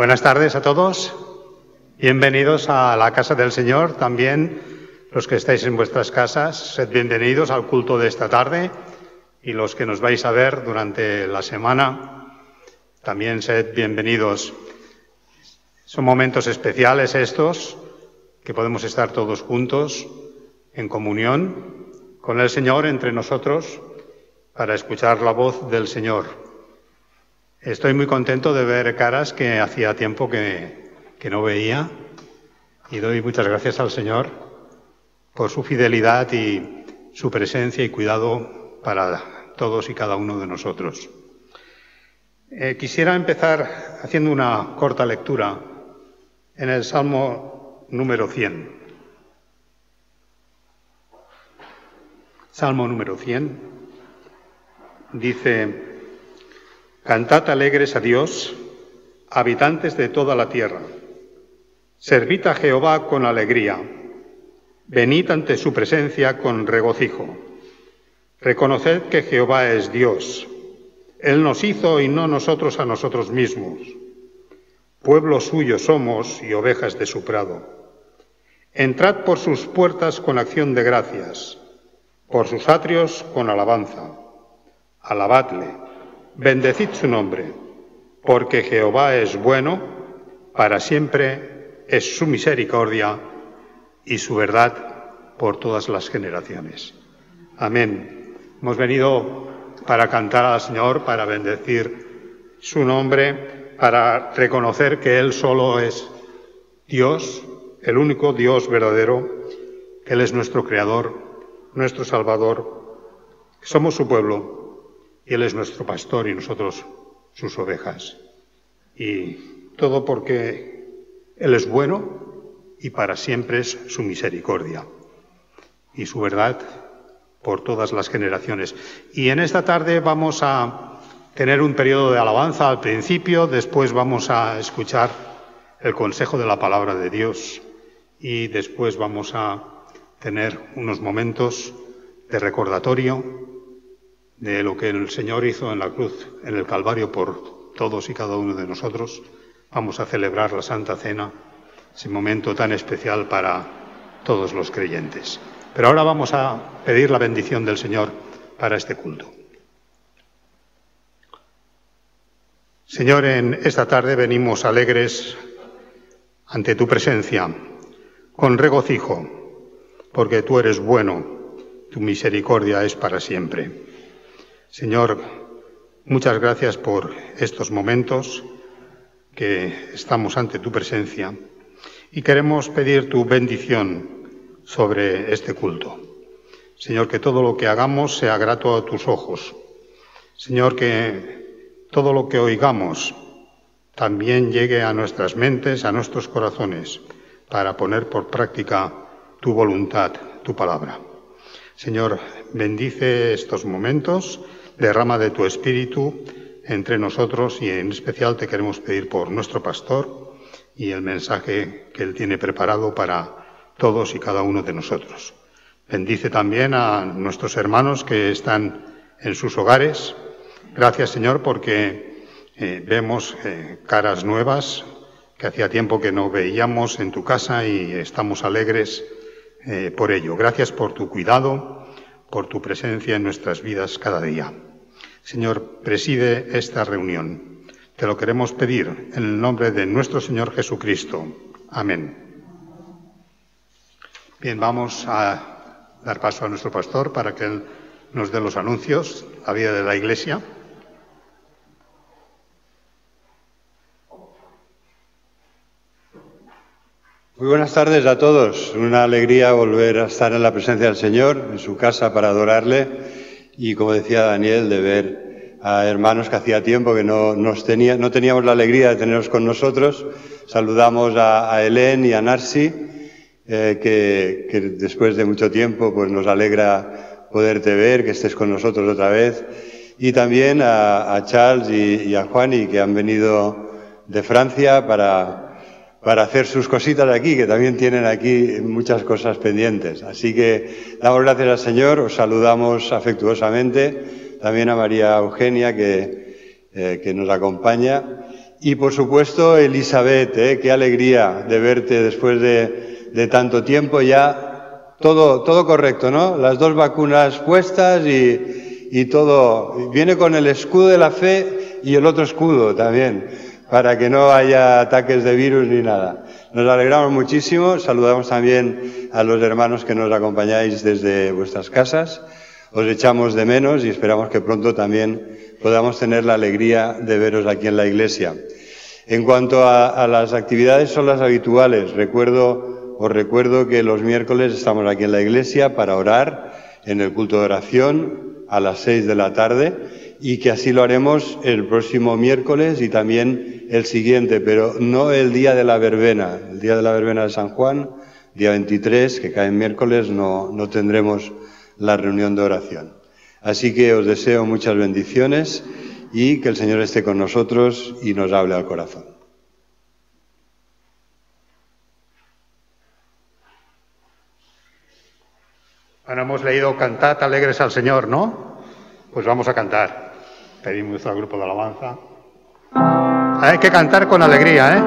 Buenas tardes a todos. Bienvenidos a la casa del Señor. También los que estáis en vuestras casas, sed bienvenidos al culto de esta tarde. Y los que nos vais a ver durante la semana, también sed bienvenidos. Son momentos especiales estos, que podemos estar todos juntos en comunión con el Señor entre nosotros para escuchar la voz del Señor. Estoy muy contento de ver caras que hacía tiempo que no veía, y doy muchas gracias al Señor por su fidelidad y su presencia y cuidado para todos y cada uno de nosotros. Quisiera empezar haciendo una corta lectura en el Salmo número 100. Salmo número 100 dice: Cantad alegres a Dios, habitantes de toda la tierra. Servid a Jehová con alegría. Venid ante su presencia con regocijo. Reconoced que Jehová es Dios. Él nos hizo y no nosotros a nosotros mismos. Pueblo suyo somos y ovejas de su prado. Entrad por sus puertas con acción de gracias, por sus atrios con alabanza. Alabadle. Bendecid su nombre, porque Jehová es bueno, para siempre es su misericordia y su verdad por todas las generaciones. Amén. Hemos venido para cantar al Señor, para bendecir su nombre, para reconocer que Él solo es Dios, el único Dios verdadero, que Él es nuestro Creador, nuestro Salvador, que somos su pueblo, y Él es nuestro pastor y nosotros sus ovejas. Y todo porque Él es bueno y para siempre es su misericordia y su verdad por todas las generaciones. Y en esta tarde vamos a tener un periodo de alabanza al principio, después vamos a escuchar el consejo de la palabra de Dios y después vamos a tener unos momentos de recordatorio de lo que el Señor hizo en la cruz, en el Calvario, por todos y cada uno de nosotros. Vamos a celebrar la Santa Cena, ese momento tan especial para todos los creyentes. Pero ahora vamos a pedir la bendición del Señor para este culto. Señor, en esta tarde venimos alegres ante tu presencia, con regocijo, porque tú eres bueno, tu misericordia es para siempre. Señor, muchas gracias por estos momentos que estamos ante tu presencia y queremos pedir tu bendición sobre este culto. Señor, que todo lo que hagamos sea grato a tus ojos. Señor, que todo lo que oigamos también llegue a nuestras mentes, a nuestros corazones, para poner por práctica tu voluntad, tu palabra. Señor, bendice estos momentos, derrama de tu Espíritu entre nosotros y en especial te queremos pedir por nuestro pastor y el mensaje que él tiene preparado para todos y cada uno de nosotros. Bendice también a nuestros hermanos que están en sus hogares. Gracias, Señor, porque vemos caras nuevas que hacía tiempo que no veíamos en tu casa y estamos alegres por ello. Gracias por tu cuidado, por tu presencia en nuestras vidas cada día. Señor, preside esta reunión. Te lo queremos pedir en el nombre de nuestro Señor Jesucristo. Amén. Bien, vamos a dar paso a nuestro pastor para que él nos dé los anuncios, la vida de la Iglesia. Muy buenas tardes a todos. Una alegría volver a estar en la presencia del Señor, en su casa para adorarle y, como decía Daniel, de ver a hermanos que hacía tiempo que no teníamos la alegría de tenerlos con nosotros. Saludamos a Helen y a Narcy, que después de mucho tiempo pues nos alegra poderte ver, que estés con nosotros otra vez. Y también a Charles y a Juani, que han venido de Francia para hacer sus cositas aquí, que también tienen aquí muchas cosas pendientes. Así que damos gracias al Señor, os saludamos afectuosamente, también a María Eugenia, que nos acompaña, y por supuesto Elizabeth, qué alegría de verte después de tanto tiempo ya, todo correcto, ¿no? Las 2 vacunas puestas y todo, viene con el escudo de la fe y el otro escudo también, para que no haya ataques de virus ni nada. Nos alegramos muchísimo, saludamos también a los hermanos que nos acompañáis desde vuestras casas. Os echamos de menos y esperamos que pronto también podamos tener la alegría de veros aquí en la iglesia. En cuanto a las actividades, son las habituales. Os recuerdo que los miércoles estamos aquí en la iglesia para orar en el culto de oración a las 6 de la tarde y que así lo haremos el próximo miércoles y también el siguiente, pero no el día de la verbena. El día de la verbena de San Juan, día 23, que cae en miércoles, no tendremos la reunión de oración. Así que os deseo muchas bendiciones y que el Señor esté con nosotros y nos hable al corazón. Bueno, hemos leído Cantad alegres al Señor, ¿no? Pues vamos a cantar. Pedimos al grupo de alabanza. Hay que cantar con alegría, ¿eh?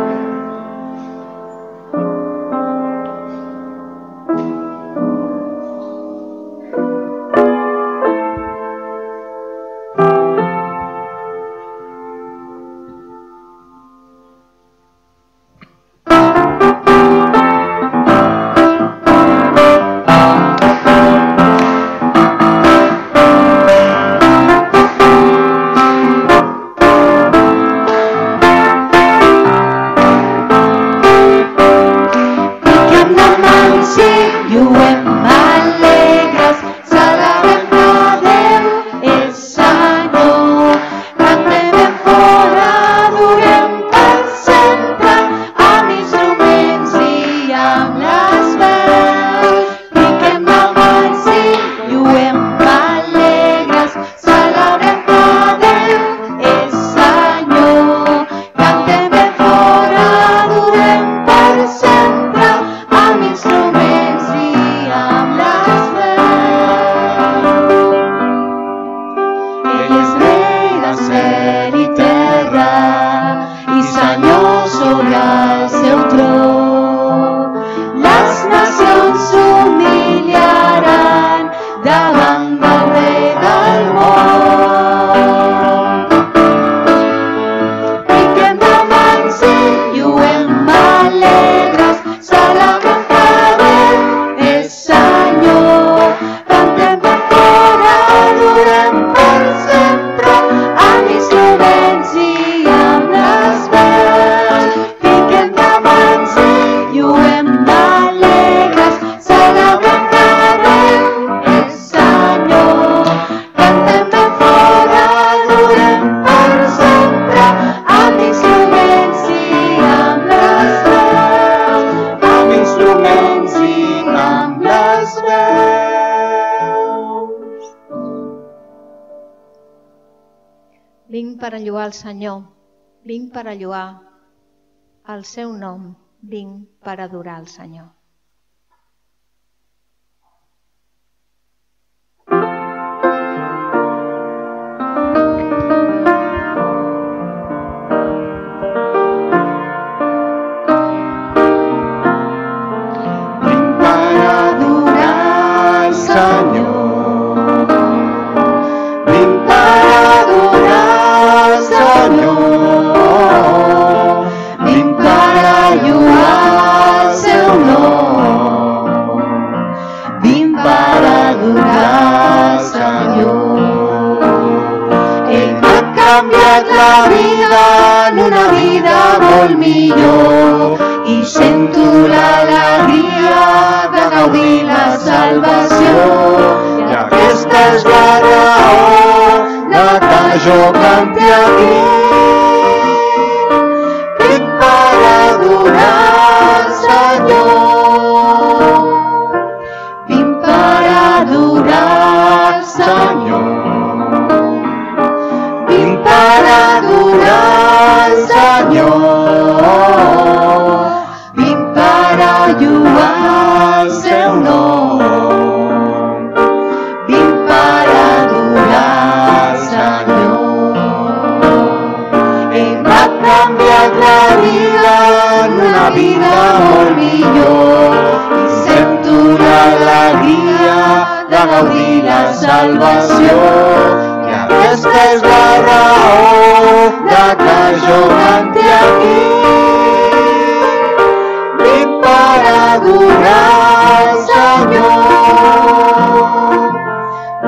Vinc per a lloar el Senyor, vinc per a lloar el seu nom, vinc per adorar el Senyor. La vida en una vida molt millor i sento l'alegria de gaudir la salvació i aquesta és la raó de que jo canti aquí. Vinc per adorar el Senyor, vinc per adorar el Senyor, per adorar el Senyor, vinc per a lloar el seu nom, vinc per adorar el Senyor. Ell m'ha canviat la vida en una vida molt millor i sento l'alegria de gaudir la salvació. Aquesta és la raó de que jo canti aquí. Vinc per adorar el Senyor,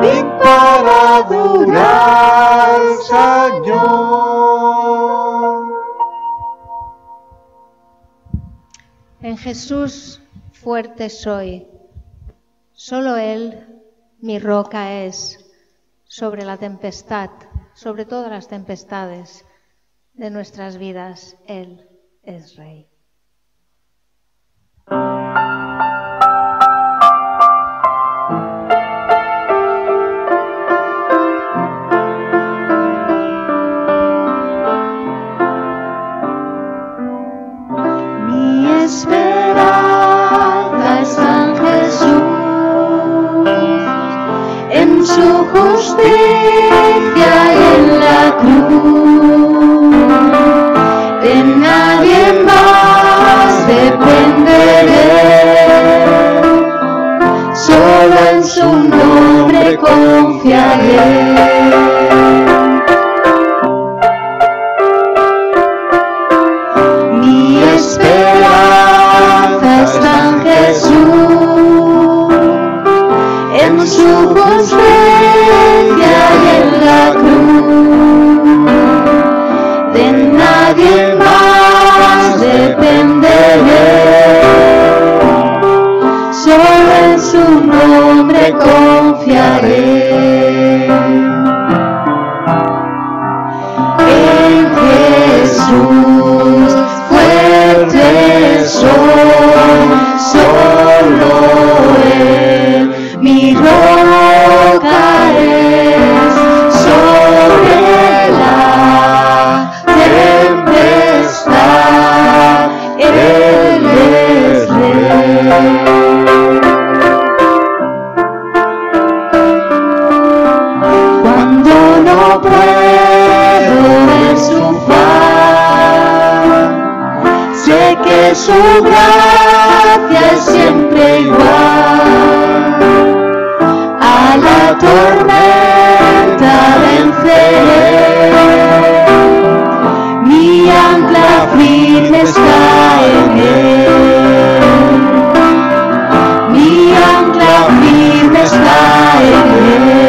vinc per adorar el Senyor. En Jesús fuerte soy, solo Él mi roca es. Sobre la tempestad, sobre todas las tempestades de nuestras vidas, Él es Rey. Mi esperanza está en Jesús, en su justicia y en la cruz. De nadie más dependeré, solo en su nombre confiaré. Mi esperanza está en Jesús, en su justicia y en la cruz. De nadie más dependeré, solo en su nombre confiaré. En Jesús fuerte soy, solo Él mi roca es. Sobre la tempestad Él es Rey. Cuando no puedo ver su faz, sé que su gracia es siempre igual. A la tormenta venceré, mi ancla firme está en Él, mi ancla firme está en Él.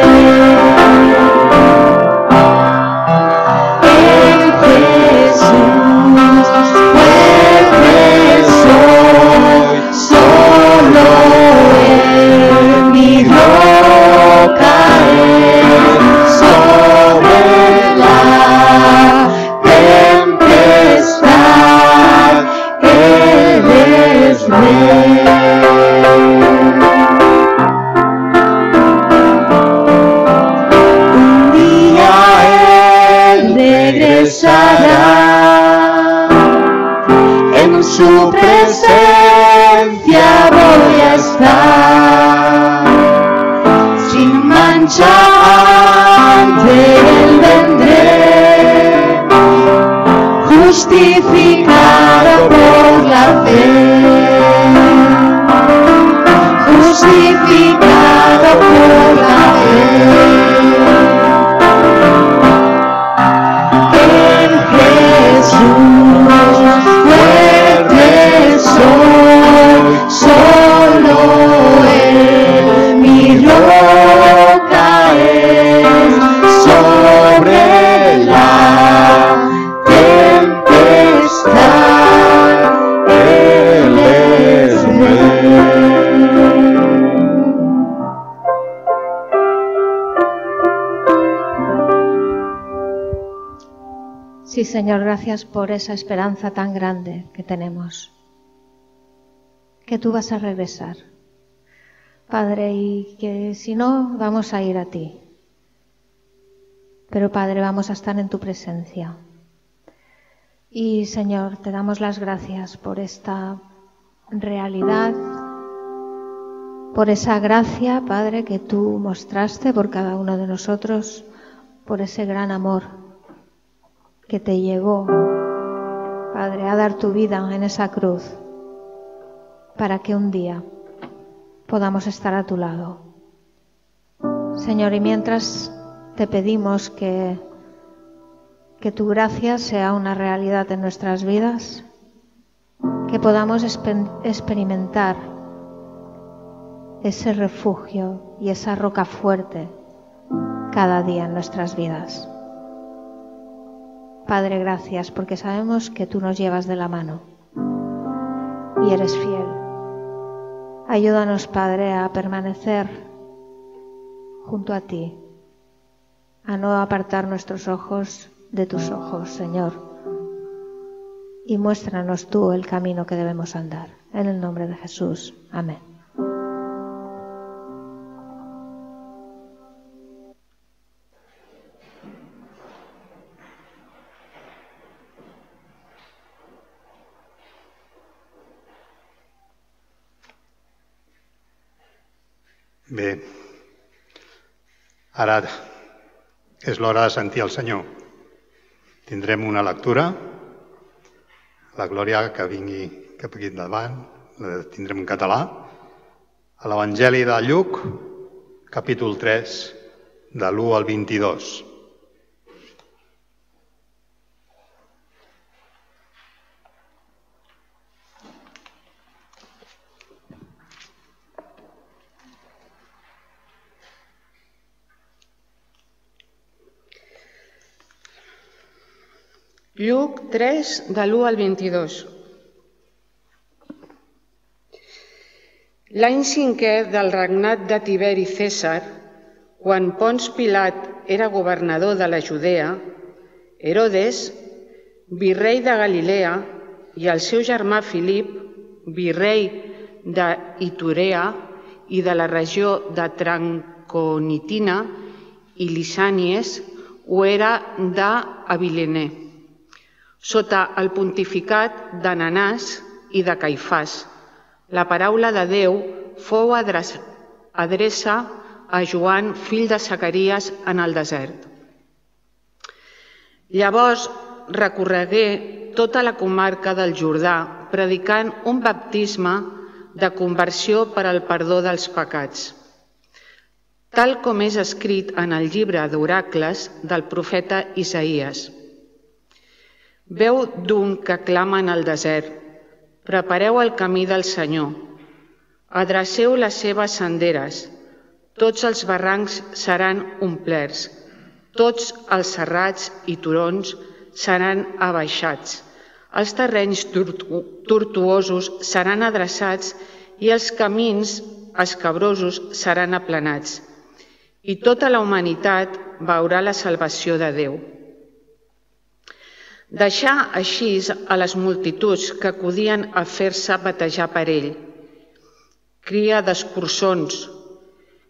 En Jesús fuerte soy, solo Él mi roca es. Sobre su presencia voy a estar. Sin mancha ante Él vendré, justificado por la fe. Justificado por la fe. En Jesús fuerte soy, solo Él mi roca es sobre la tempestad. Él es Rey. Sí, Señor, gracias por esa esperanza tan grande que tenemos, que tú vas a regresar, Padre, y que si no, vamos a ir a ti. Pero, Padre, vamos a estar en tu presencia. Y, Señor, te damos las gracias por esta realidad, por esa gracia, Padre, que tú mostraste por cada uno de nosotros, por ese gran amor que te llevó, Padre, a dar tu vida en esa cruz para que un día podamos estar a tu lado. Señor, y mientras te pedimos que tu gracia sea una realidad en nuestras vidas, que podamos experimentar ese refugio y esa roca fuerte cada día en nuestras vidas. Padre, gracias, porque sabemos que tú nos llevas de la mano y eres fiel. Ayúdanos, Padre, a permanecer junto a ti, a no apartar nuestros ojos de tus ojos, Señor, y muéstranos tú el camino que debemos andar. En el nombre de Jesús. Amén. Bé, ara és l'hora de sentir el Senyor. Tindrem una lectura. La Glòria que vingui cap aquí endavant, la tindrem en català. A l'Evangeli de Lluc, capítol 3, de l'1 al 22. Lluc 3, de l'1 al 22. L'any 5è del regnat de Tiberi Cèsar, quan Pons Pilat era governador de la Judea, Herodes, virrei de Galilea, i el seu germà Filip, virrei d'Iturea i de la regió de Tranconitina i Lisànies, ho era d'Abilene, sota el pontificat d'Ananàs i de Caifàs. La paraula de Déu fou adreça a Joan, fill de Zacaries, en el desert. Llavors recorregué tota la comarca del Jordà, predicant un baptisme de conversió per al perdó dels pecats, tal com és escrit en el llibre d'oracles del profeta Isaïes. Veu d'un que clama en el desert, prepareu el camí del Senyor, adreceu les seves senderes, tots els barrancs seran omplerts, tots els serrats i turons seran abaixats, els terrenys tortuosos seran adreçats i els camins escabrosos seran aplanats, i tota la humanitat veurà la salvació de Déu. Deixar així a les multituds que acudien a fer-se batejar per ell. Cria d'escurçons,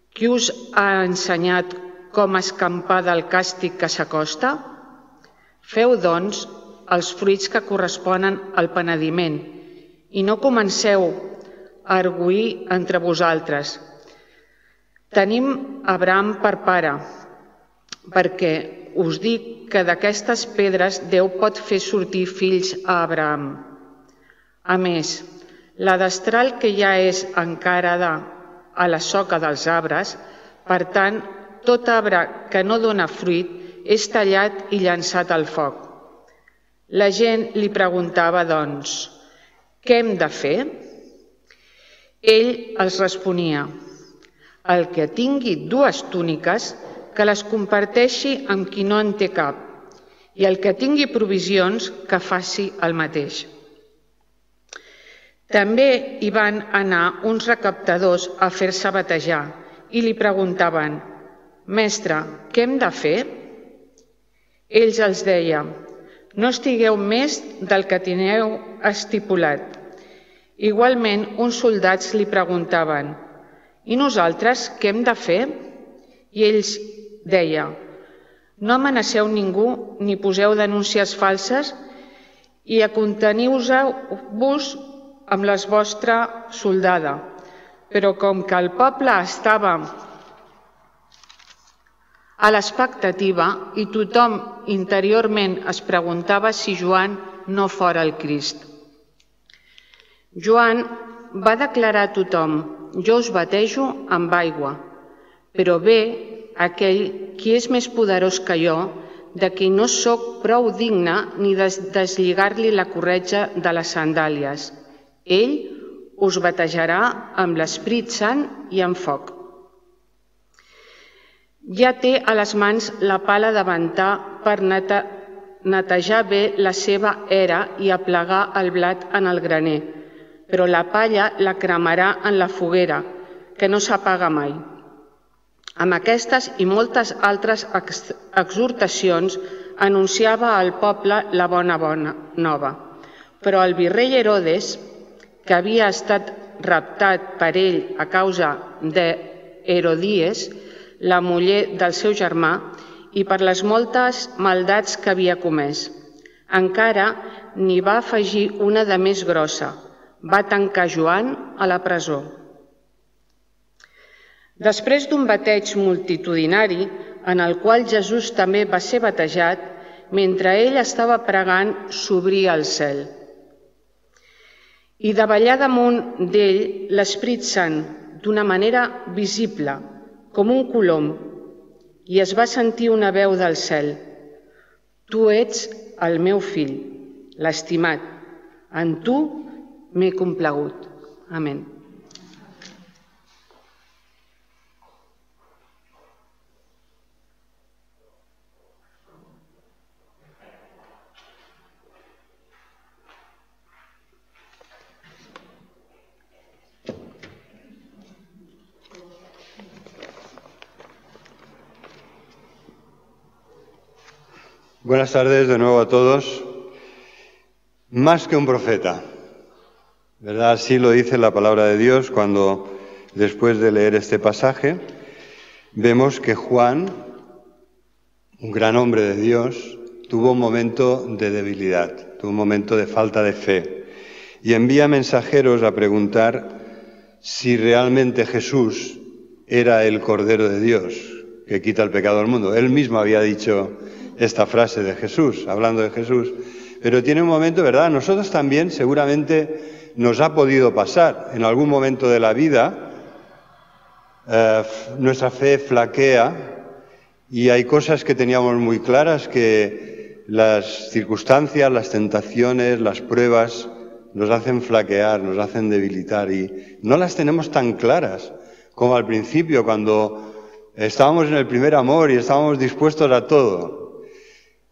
qui us ha ensenyat com escampar del càstig que s'acosta? Feu, doncs, els fruits que corresponen al penediment i no comenceu a arguir entre vosaltres. Tenim Abraham per pare, perquè us dic que d'aquestes pedres Déu pot fer sortir fills a Abraham. A més, la destral que ja és encarada a la soca dels arbres, per tant, tot arbre que no dona fruit és tallat i llançat al foc. La gent li preguntava, doncs, què hem de fer? Ell els responia, el que tingui 2 túniques, que les comparteixi amb qui no en té cap, i el que tingui provisions, que faci el mateix. També hi van anar uns recaptadors a fer-se batejar i li preguntaven, mestre, què hem de fer? Ells els deia, no estigueu més del que tineu estipulat. Igualment, uns soldats li preguntaven, i nosaltres què hem de fer? I ells deia, no amenaceu ningú ni poseu denúncies falses i aconteniu-vos amb la vostra soldada. Però com que el poble estava a l'expectativa i tothom interiorment es preguntava si Joan no fora el Crist. Joan va declarar a tothom, jo us batejo amb aigua, però ve aquell qui és més poderós que jo, de qui no sóc prou digne ni de deslligar-li la corretja de les sandàlies. Ell us batejarà amb l'Esprit Sant i amb foc. Ja té a les mans la pala de ventar per netejar bé la seva era i aplegar el blat en el graner, però la palla la cremarà en la foguera, que no s'apaga mai. Amb aquestes i moltes altres exhortacions anunciava al poble la bona nova. Però el virrei Herodes, que havia estat raptat per ell a causa d'Herodies, la muller del seu germà, i per les moltes maldats que havia comès. Encara n'hi va afegir una de més grossa. Va tancar Joan a la presó. Després d'un bateig multitudinari, en el qual Jesús també va ser batejat, mentre ell estava pregant, s'obria el cel. I davallar damunt d'ell l'Esprit Sant, d'una manera visible, com un colom, i es va sentir una veu del cel. Tu ets el meu fill, l'estimat. En tu m'he complagut. Amén. Buenas tardes de nuevo a todos. Más que un profeta, ¿verdad? Así lo dice la palabra de Dios cuando, después de leer este pasaje, vemos que Juan, un gran hombre de Dios, tuvo un momento de debilidad, tuvo un momento de falta de fe y envía mensajeros a preguntar si realmente Jesús era el Cordero de Dios que quita el pecado del mundo. Él mismo había dicho esta frase de Jesús, hablando de Jesús, pero tiene un momento, ¿verdad? Nosotros también seguramente nos ha podido pasar en algún momento de la vida, nuestra fe flaquea y hay cosas que teníamos muy claras que las circunstancias, las tentaciones, las pruebas nos hacen flaquear, nos hacen debilitar y no las tenemos tan claras como al principio cuando estábamos en el primer amor y estábamos dispuestos a todo.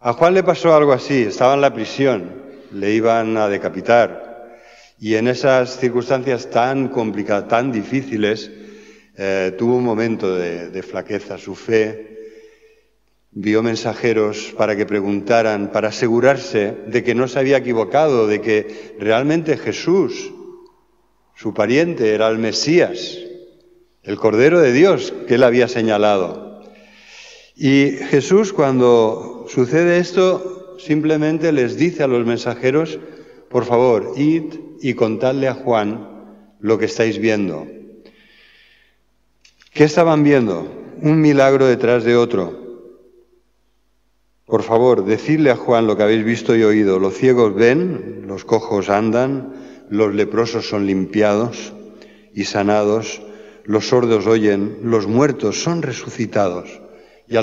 A Juan le pasó algo así, estaba en la prisión, le iban a decapitar y en esas circunstancias tan complicadas, tan difíciles, tuvo un momento de flaqueza. Su fe envió mensajeros para que preguntaran, para asegurarse de que no se había equivocado, de que realmente Jesús, su pariente, era el Mesías, el Cordero de Dios que él había señalado. Y Jesús, cuando sucede esto, simplemente les dice a los mensajeros por favor, id y contadle a Juan lo que estáis viendo. ¿Qué estaban viendo? Un milagro detrás de otro. Por favor, decidle a Juan lo que habéis visto y oído. Los ciegos ven, los cojos andan, los leprosos son limpiados y sanados, los sordos oyen, los muertos son resucitados y a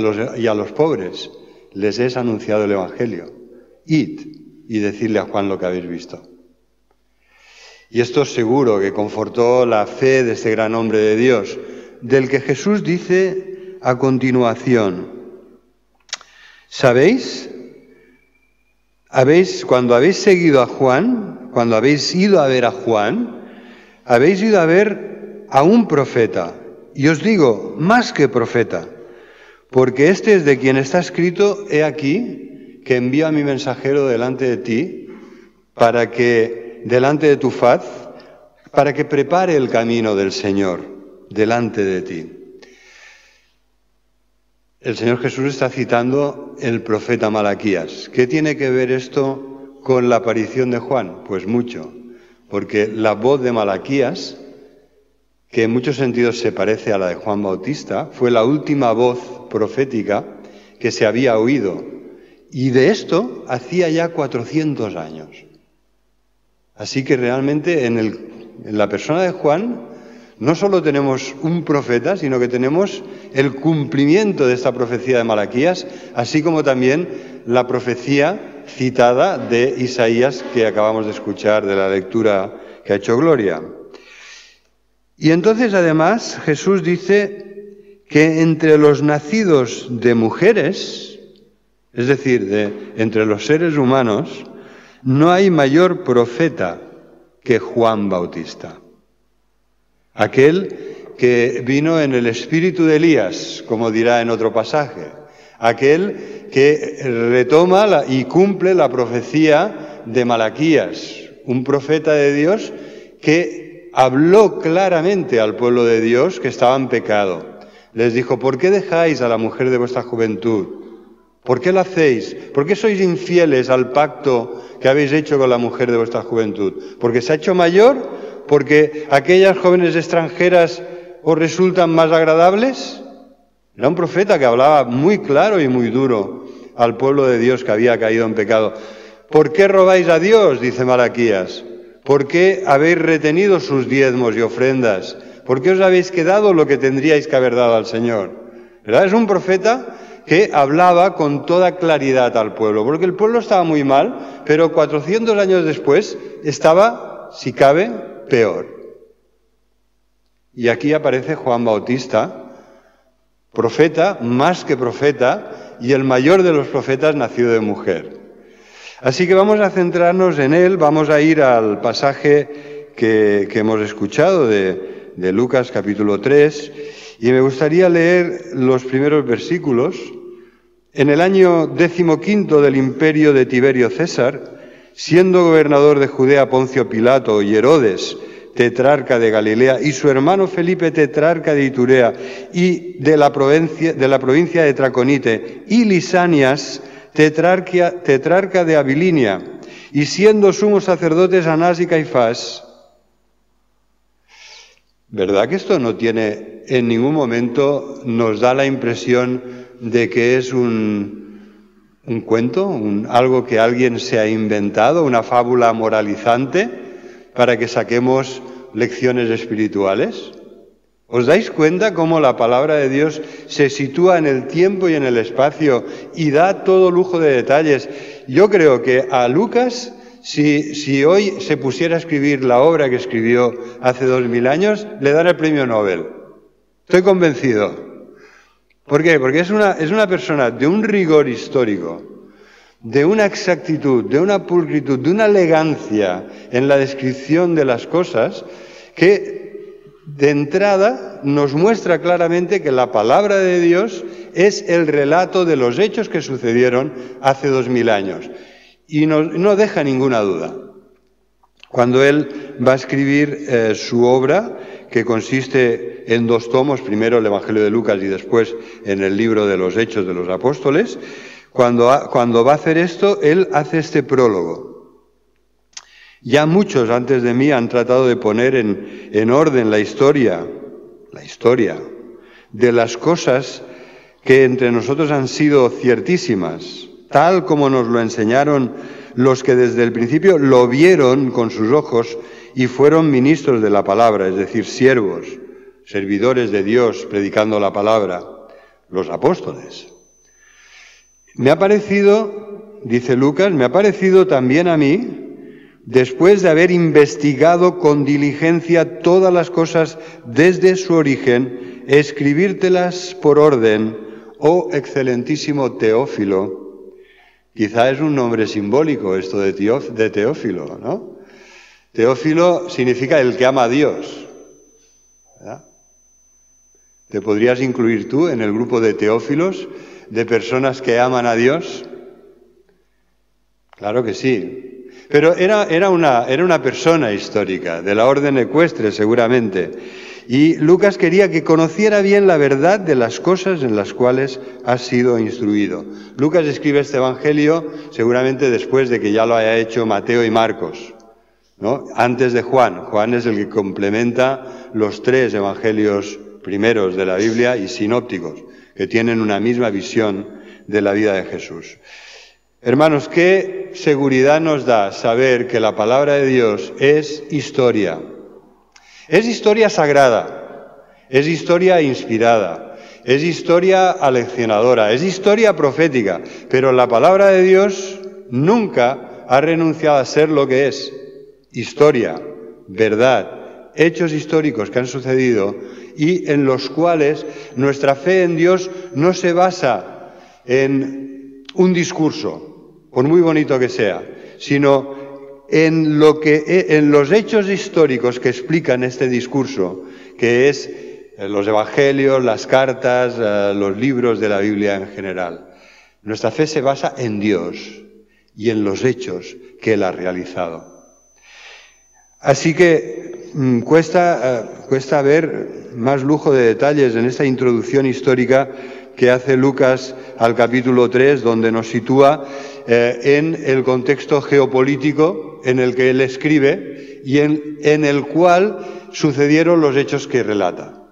los pobres les es anunciado el Evangelio. Id y decidle a Juan lo que habéis visto. Y esto seguro que confortó la fe de este gran hombre de Dios, del que Jesús dice a continuación: ¿sabéis? Cuando habéis seguido a Juan, cuando habéis ido a ver a Juan, habéis ido a ver a un profeta. Y os digo, más que profeta, porque este es de quien está escrito: he aquí que envío a mi mensajero delante de ti, para que, delante de tu faz, para que prepare el camino del Señor delante de ti. El Señor Jesús está citando el profeta Malaquías. ¿Qué tiene que ver esto con la aparición de Juan? Pues mucho, porque la voz de Malaquías, que en muchos sentidos se parece a la de Juan Bautista, fue la última voz profética que se había oído, y de esto hacía ya 400 años. Así que realmente en la persona de Juan no solo tenemos un profeta, sino que tenemos el cumplimiento de esta profecía de Malaquías, así como también la profecía citada de Isaías que acabamos de escuchar de la lectura que ha hecho Gloria. Y entonces además Jesús dice que entre los nacidos de mujeres, es decir, entre los seres humanos, no hay mayor profeta que Juan Bautista. Aquel que vino en el espíritu de Elías, como dirá en otro pasaje. Aquel que retoma y cumple la profecía de Malaquías. Un profeta de Dios que habló claramente al pueblo de Dios que estaba en pecado. Les dijo: ¿por qué dejáis a la mujer de vuestra juventud? ¿Por qué la hacéis? ¿Por qué sois infieles al pacto que habéis hecho con la mujer de vuestra juventud? ¿Porque se ha hecho mayor? ¿Porque aquellas jóvenes extranjeras os resultan más agradables? Era un profeta que hablaba muy claro y muy duro al pueblo de Dios que había caído en pecado. ¿Por qué robáis a Dios?, dice Malaquías. ¿Por qué habéis retenido sus diezmos y ofrendas? ¿Por qué os habéis quedado lo que tendríais que haber dado al Señor? ¿Verdad? Es un profeta que hablaba con toda claridad al pueblo, porque el pueblo estaba muy mal, pero 400 años después estaba, si cabe, peor. Y aquí aparece Juan Bautista, profeta, más que profeta, y el mayor de los profetas nacido de mujer. Así que vamos a centrarnos en él, vamos a ir al pasaje que hemos escuchado de Lucas capítulo 3, y me gustaría leer los primeros versículos. En el año 15 del imperio de Tiberio César, siendo gobernador de Judea Poncio Pilato y Herodes, tetrarca de Galilea, y su hermano Felipe, tetrarca de Iturea, y de la provincia de Traconite, y Lisanias, tetrarca de Abilinia, y siendo sumos sacerdotes Anás y Caifás. ¿Verdad que esto no tiene, en ningún momento nos da la impresión de que es un cuento, algo que alguien se ha inventado, una fábula moralizante para que saquemos lecciones espirituales? ¿Os dais cuenta cómo la palabra de Dios se sitúa en el tiempo y en el espacio y da todo lujo de detalles? Yo creo que a Lucas, si hoy se pusiera a escribir la obra que escribió hace 2000 años, le dan el premio Nobel. Estoy convencido. ¿Por qué? Porque es una persona de un rigor histórico, de una exactitud, de una pulcritud, de una elegancia en la descripción de las cosas, que de entrada nos muestra claramente que la palabra de Dios es el relato de los hechos que sucedieron hace 2000 años. Y no deja ninguna duda. Cuando él va a escribir su obra, que consiste en 2 tomos, primero el Evangelio de Lucas y después en el libro de los Hechos de los Apóstoles, cuando va a hacer esto, él hace este prólogo. Ya muchos antes de mí han tratado de poner en orden la historia de las cosas que entre nosotros han sido ciertísimas, tal como nos lo enseñaron los que desde el principio lo vieron con sus ojos y fueron ministros de la palabra, es decir, siervos, servidores de Dios predicando la palabra, los apóstoles. Me ha parecido, dice Lucas, me ha parecido también a mí, después de haber investigado con diligencia todas las cosas desde su origen, escribírtelas por orden, oh excelentísimo Teófilo. Quizá es un nombre simbólico esto de Teófilo, ¿no? Teófilo significa el que ama a Dios, ¿verdad? ¿Te podrías incluir tú en el grupo de teófilos, de personas que aman a Dios? Claro que sí. Pero era una persona histórica, de la orden ecuestre seguramente. Y Lucas quería que conociera bien la verdad de las cosas en las cuales ha sido instruido. Lucas escribe este Evangelio seguramente después de que ya lo haya hecho Mateo y Marcos, ¿no? Antes de Juan. Juan es el que complementa los 3 evangelios primeros de la Biblia y sinópticos, que tienen una misma visión de la vida de Jesús. Hermanos, qué seguridad nos da saber que la palabra de Dios es historia. Es historia sagrada, es historia inspirada, es historia aleccionadora, es historia profética, pero la palabra de Dios nunca ha renunciado a ser lo que es: historia, verdad, hechos históricos que han sucedido y en los cuales nuestra fe en Dios no se basa en un discurso, por muy bonito que sea, sino en los hechos históricos que explican este discurso, que es los evangelios, las cartas, los libros de la Biblia en general. Nuestra fe se basa en Dios y en los hechos que Él ha realizado. Así que cuesta ver más lujo de detalles en esta introducción histórica que hace Lucas al capítulo 3, donde nos sitúa en el contexto geopolítico en el que él escribe y en el cual sucedieron los hechos que relata,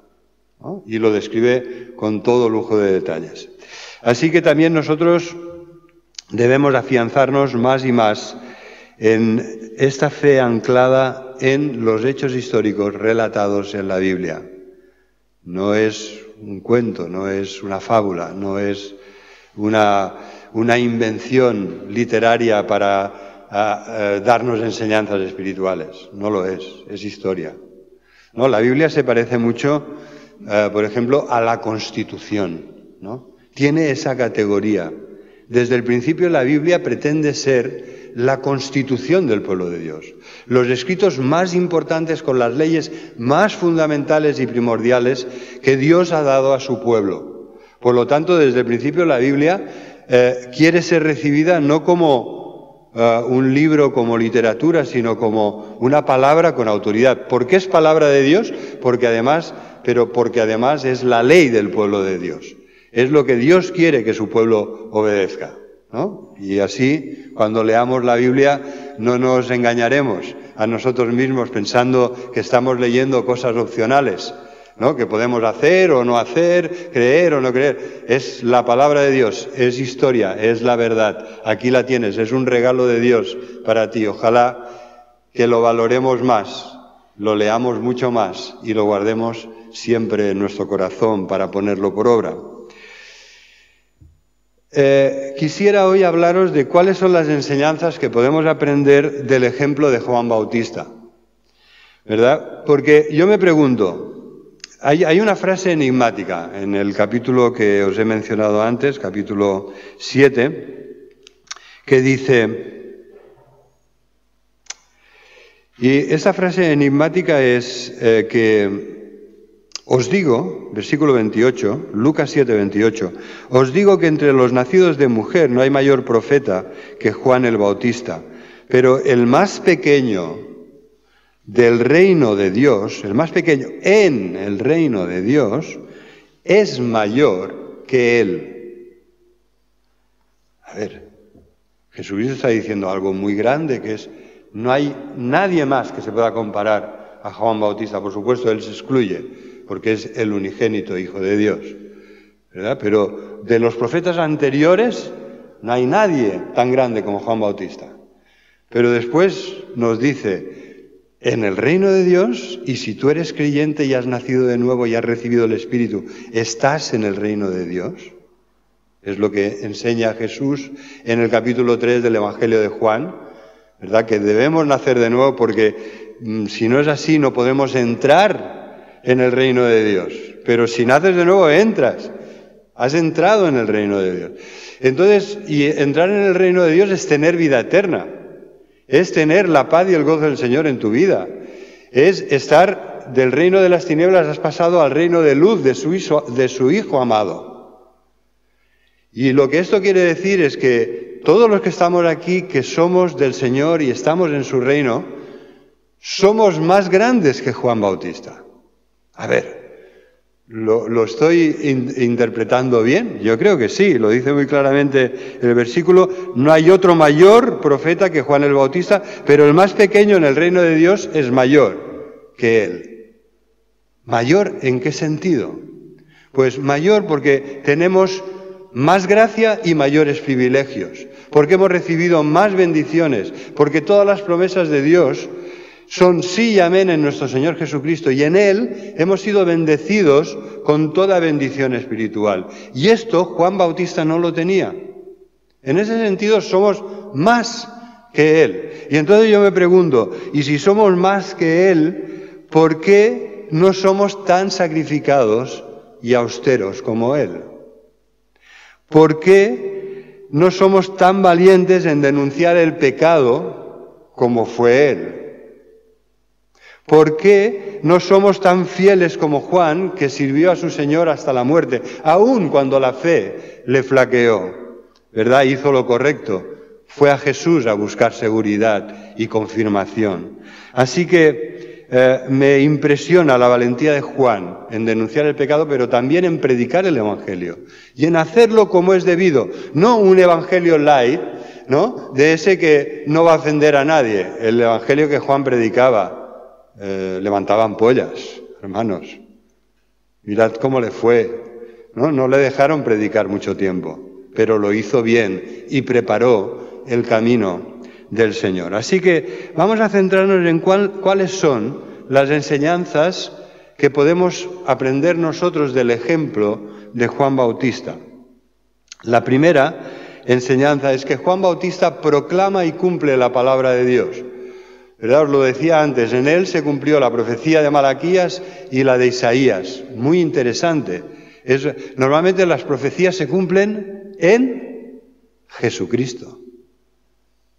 ¿no? Y lo describe con todo lujo de detalles. Así que también nosotros debemos afianzarnos más y más en esta fe anclada en los hechos históricos relatados en la Biblia. No es un cuento, no es una fábula, no es una invención literaria para darnos enseñanzas espirituales. No lo es historia. ¿No? La Biblia se parece mucho, por ejemplo, a la Constitución, ¿no? Tiene esa categoría. Desde el principio la Biblia pretende ser la Constitución del pueblo de Dios. Los escritos más importantes con las leyes más fundamentales y primordiales que Dios ha dado a su pueblo. Por lo tanto, desde el principio la Biblia quiere ser recibida no como un libro, como literatura, sino como una palabra con autoridad. ¿Por qué es palabra de Dios? Porque además es la ley del pueblo de Dios. Es lo que Dios quiere que su pueblo obedezca, ¿no? Y así, cuando leamos la Biblia, no nos engañaremos a nosotros mismos pensando que estamos leyendo cosas opcionales, ¿no? Que podemos hacer o no hacer, creer o no creer. Es la palabra de Dios, es historia, es la verdad. Aquí la tienes, es un regalo de Dios para ti. Ojalá que lo valoremos más, lo leamos mucho más y lo guardemos siempre en nuestro corazón para ponerlo por obra. Quisiera hoy hablaros de cuáles son las enseñanzas que podemos aprender del ejemplo de Juan Bautista, ¿verdad? Porque yo me pregunto, hay una frase enigmática en el capítulo que os he mencionado antes, capítulo 7, que dice, y esa frase enigmática es que os digo, versículo 28, Lucas 7, 28, os digo que entre los nacidos de mujer no hay mayor profeta que Juan el Bautista, pero el más pequeño del reino de Dios, el más pequeño en el reino de Dios, es mayor que él. A ver, Jesucristo está diciendo algo muy grande, que es No hay nadie más que se pueda comparar a Juan Bautista. Por supuesto, él se excluye, porque es el unigénito Hijo de Dios, ¿verdad? Pero de los profetas anteriores no hay nadie tan grande como Juan Bautista. Pero después nos dice, en el reino de Dios, y si tú eres creyente y has nacido de nuevo y has recibido el Espíritu, ¿estás en el reino de Dios? Es lo que enseña Jesús en el capítulo 3 del Evangelio de Juan, ¿verdad? Que debemos nacer de nuevo porque si no es así no podemos entrar en el reino de Dios. Pero si naces de nuevo entras, has entrado en el reino de Dios. Entonces, y entrar en el reino de Dios es tener vida eterna, es tener la paz y el gozo del Señor en tu vida, es estar del reino de las tinieblas, has pasado al reino de luz de su Hijo amado. Y lo que esto quiere decir es que todos los que estamos aquí, que somos del Señor y estamos en su reino, somos más grandes que Juan Bautista. A ver, ¿lo estoy interpretando bien? Yo creo que sí, lo dice muy claramente el versículo. No hay otro mayor profeta que Juan el Bautista, pero el más pequeño en el reino de Dios es mayor que él. ¿Mayor en qué sentido? Pues mayor porque tenemos más gracia y mayores privilegios, porque hemos recibido más bendiciones, porque todas las promesas de Dios son sí y amén en nuestro Señor Jesucristo, y en Él hemos sido bendecidos con toda bendición espiritual. Y esto Juan Bautista no lo tenía. En ese sentido somos más que Él. Y entonces yo me pregunto, ¿y si somos más que Él, por qué no somos tan sacrificados y austeros como Él? ¿Por qué no somos tan valientes en denunciar el pecado como fue Él? ¿Por qué no somos tan fieles como Juan, que sirvió a su Señor hasta la muerte, aun cuando la fe le flaqueó? ¿Verdad? Hizo lo correcto. Fue a Jesús a buscar seguridad y confirmación. Así que me impresiona la valentía de Juan en denunciar el pecado, pero también en predicar el Evangelio y en hacerlo como es debido, no un Evangelio light, ¿no? De ese que no va a ofender a nadie. El Evangelio que Juan predicaba levantaba ampollas, hermanos. Mirad cómo le fue, ¿no? No le dejaron predicar mucho tiempo, pero lo hizo bien y preparó el camino del Señor. Así que vamos a centrarnos en cuáles son las enseñanzas que podemos aprender nosotros del ejemplo de Juan Bautista. La primera enseñanza es que Juan Bautista proclama y cumple la palabra de Dios. ¿Verdad? Os lo decía antes, en él se cumplió la profecía de Malaquías y la de Isaías. Muy interesante. Normalmente las profecías se cumplen en Jesucristo.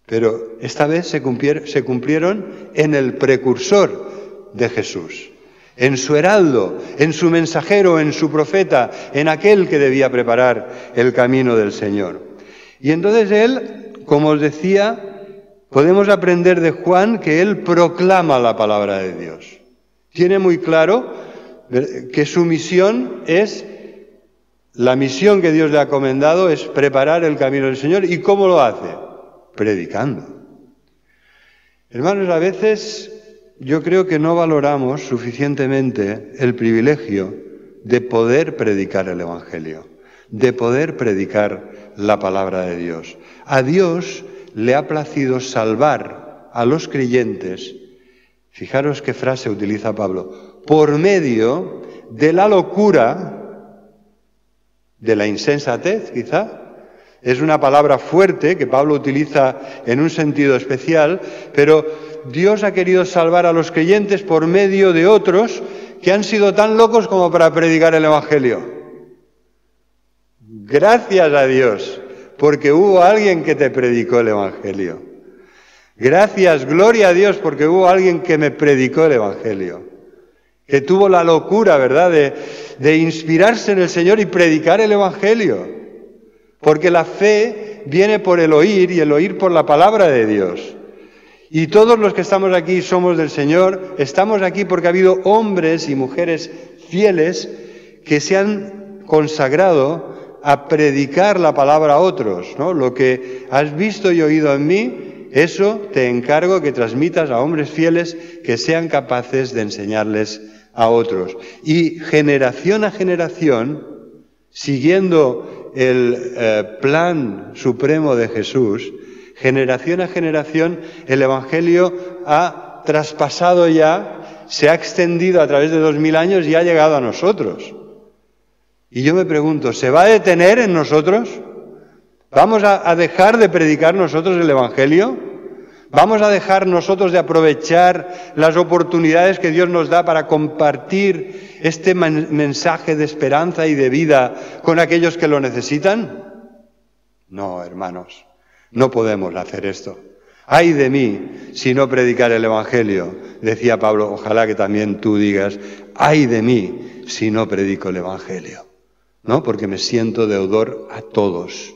Pero esta vez se cumplieron en el precursor de Jesús, en su heraldo, en su mensajero, en su profeta, en aquel que debía preparar el camino del Señor. Y entonces él, como os decía, podemos aprender de Juan que él proclama la palabra de Dios. Tiene muy claro que su misión es, la misión que Dios le ha encomendado es preparar el camino del Señor. ¿Y cómo lo hace? Predicando. Hermanos, a veces yo creo que no valoramos suficientemente el privilegio de poder predicar el Evangelio, de poder predicar la palabra de Dios. A Dios le ha placido salvar a los creyentes, fijaros qué frase utiliza Pablo, por medio de la locura, de la insensatez quizá. Es una palabra fuerte que Pablo utiliza en un sentido especial, pero Dios ha querido salvar a los creyentes por medio de otros que han sido tan locos como para predicar el Evangelio. Gracias a Dios, porque hubo alguien que te predicó el Evangelio. Gracias, gloria a Dios, porque hubo alguien que me predicó el Evangelio. Que tuvo la locura, ¿verdad?, de inspirarse en el Señor y predicar el Evangelio. Porque la fe viene por el oír y el oír por la palabra de Dios. Y todos los que estamos aquí somos del Señor, estamos aquí porque ha habido hombres y mujeres fieles que se han consagrado a predicar la palabra a otros, ¿no? Lo que has visto y oído en mí, eso te encargo que transmitas a hombres fieles que sean capaces de enseñarles a otros. Y generación a generación, siguiendo el plan supremo de Jesús, generación a generación, el Evangelio ha traspasado ya, se ha extendido a través de 2000 años y ha llegado a nosotros. Y yo me pregunto, ¿se va a detener en nosotros? ¿Vamos a dejar de predicar nosotros el Evangelio? ¿Vamos a dejar nosotros de aprovechar las oportunidades que Dios nos da para compartir este mensaje de esperanza y de vida con aquellos que lo necesitan? No, hermanos, no podemos hacer esto. ¡Ay de mí si no predicar el Evangelio! Decía Pablo, ojalá que también tú digas, ¡ay de mí si no predico el Evangelio! ¿No? Porque me siento deudor a todos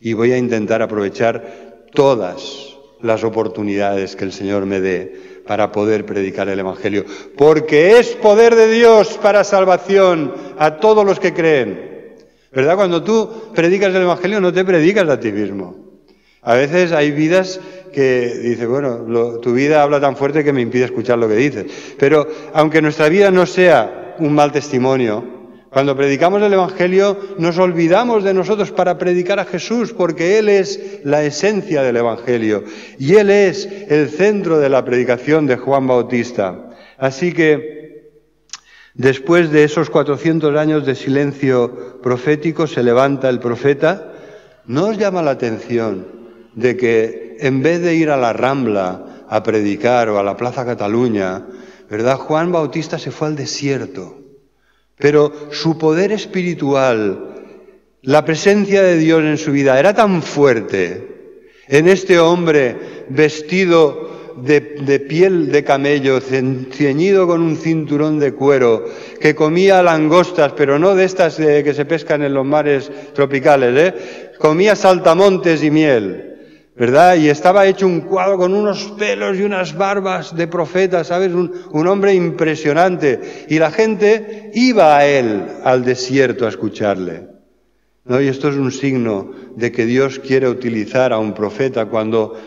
y voy a intentar aprovechar todas las oportunidades que el Señor me dé para poder predicar el Evangelio, porque es poder de Dios para salvación a todos los que creen. ¿Verdad? Cuando tú predicas el Evangelio no te predicas a ti mismo. A veces hay vidas que dices, bueno, tu vida habla tan fuerte que me impide escuchar lo que dices. Pero aunque nuestra vida no sea un mal testimonio, cuando predicamos el Evangelio nos olvidamos de nosotros para predicar a Jesús, porque Él es la esencia del Evangelio y Él es el centro de la predicación de Juan Bautista. Así que después de esos 400 años de silencio profético se levanta el profeta. ¿No os llama la atención de que en vez de ir a la Rambla a predicar o a la Plaza Cataluña, ¿verdad? Juan Bautista se fue al desierto? Pero su poder espiritual, la presencia de Dios en su vida era tan fuerte en este hombre vestido de piel de camello, ceñido con un cinturón de cuero, que comía langostas, pero no de estas que se pescan en los mares tropicales, comía saltamontes y miel, ¿verdad? Y estaba hecho un cuadro con unos pelos y unas barbas de profeta, ¿sabes? Un hombre impresionante. Y la gente iba a él, al desierto, a escucharle, ¿no? Y esto es un signo de que Dios quiere utilizar a un profeta cuando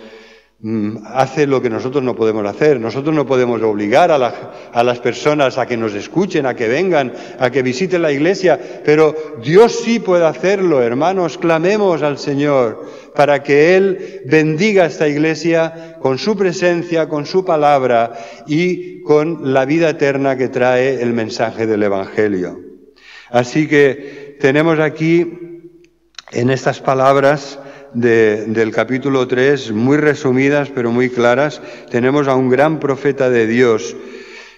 hace lo que nosotros no podemos hacer. Nosotros no podemos obligar a las personas a que nos escuchen, a que vengan, a que visiten la iglesia, pero Dios sí puede hacerlo, hermanos. Clamemos al Señor para que Él bendiga esta iglesia con su presencia, con su palabra y con la vida eterna que trae el mensaje del Evangelio. Así que tenemos aquí, en estas palabras del capítulo 3, muy resumidas pero muy claras, tenemos a un gran profeta de Dios,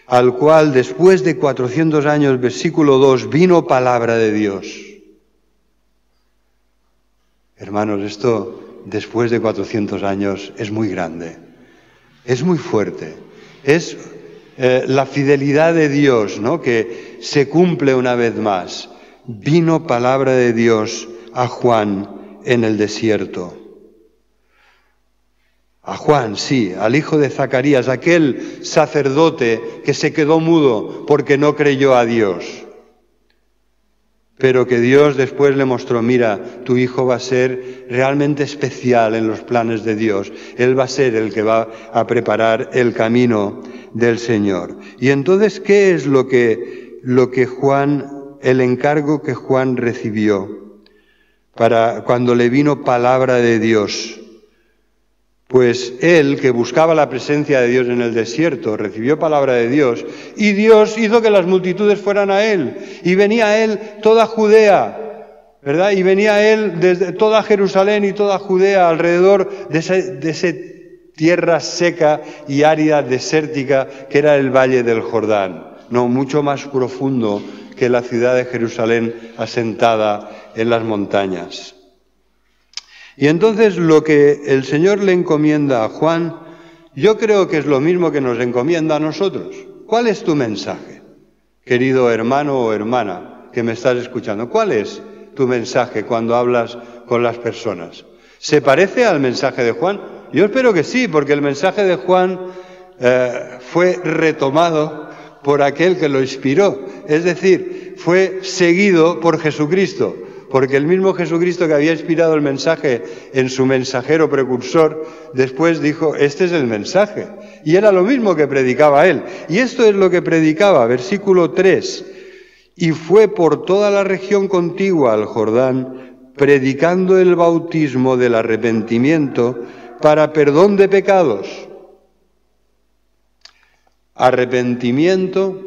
al cual después de 400 años, versículo 2, vino palabra de Dios. Hermanos, esto después de 400 años es muy grande, es muy fuerte, es la fidelidad de Dios, ¿no?, que se cumple una vez más. Vino palabra de Dios a Juan en el desierto. A Juan, sí, al hijo de Zacarías, aquel sacerdote que se quedó mudo porque no creyó a Dios. Pero que Dios después le mostró, mira, tu hijo va a ser realmente especial en los planes de Dios. Él va a ser el que va a preparar el camino del Señor. Y entonces, ¿qué es lo que Juan, el encargo que Juan recibió para cuando le vino palabra de Dios? Pues él, que buscaba la presencia de Dios en el desierto, recibió palabra de Dios, y Dios hizo que las multitudes fueran a él, y venía a él toda Judea, ¿verdad? Y venía a él desde toda Jerusalén y toda Judea, alrededor de esa tierra seca y árida, desértica, que era el valle del Jordán, no, mucho más profundo que la ciudad de Jerusalén asentada en las montañas. Y entonces lo que el Señor le encomienda a Juan, yo creo que es lo mismo que nos encomienda a nosotros. ¿Cuál es tu mensaje, querido hermano o hermana que me estás escuchando? ¿Cuál es tu mensaje cuando hablas con las personas? ¿Se parece al mensaje de Juan? Yo espero que sí, porque el mensaje de Juan fue retomado por aquel que lo inspiró, es decir, fue seguido por Jesucristo. porque el mismo Jesucristo que había inspirado el mensaje en su mensajero precursor, después dijo, este es el mensaje. Y era lo mismo que predicaba él. Y esto es lo que predicaba, versículo 3. Y fue por toda la región contigua al Jordán, predicando el bautismo del arrepentimiento para perdón de pecados. Arrepentimiento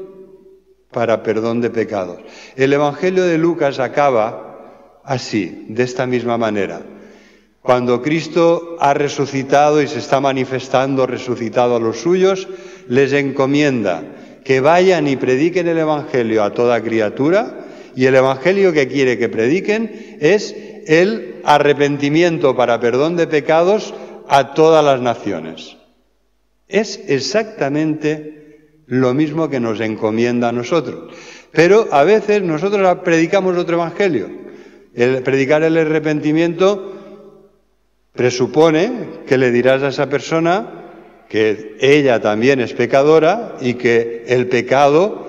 para perdón de pecados. El Evangelio de Lucas acaba así, de esta misma manera. Cuando Cristo ha resucitado y se está manifestando resucitado a los suyos, les encomienda que vayan y prediquen el Evangelio a toda criatura, y el Evangelio que quiere que prediquen es el arrepentimiento para perdón de pecados a todas las naciones. Es exactamente lo mismo que nos encomienda a nosotros. Pero a veces nosotros predicamos otro evangelio. El predicar el arrepentimiento presupone que le dirás a esa persona que ella también es pecadora y que el pecado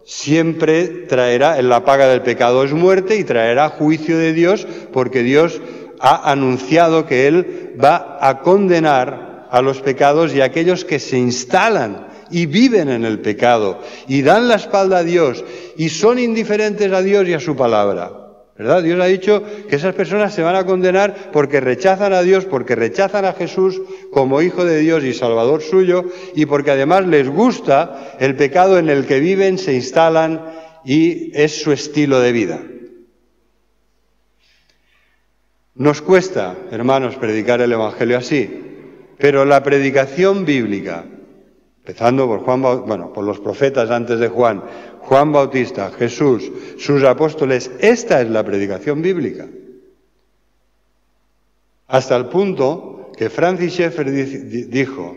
siempre traerá, la paga del pecado es muerte y traerá juicio de Dios, porque Dios ha anunciado que Él va a condenar a los pecados y a aquellos que se instalan y viven en el pecado y dan la espalda a Dios y son indiferentes a Dios y a su palabra, ¿verdad? Dios ha dicho que esas personas se van a condenar porque rechazan a Dios, porque rechazan a Jesús como Hijo de Dios y Salvador suyo, y porque además les gusta el pecado en el que viven, se instalan y es su estilo de vida. Nos cuesta, hermanos, predicar el Evangelio así, pero la predicación bíblica, empezando por por los profetas antes de Juan, Juan Bautista, Jesús, sus apóstoles, esta es la predicación bíblica. Hasta el punto que Francis Schaeffer dijo,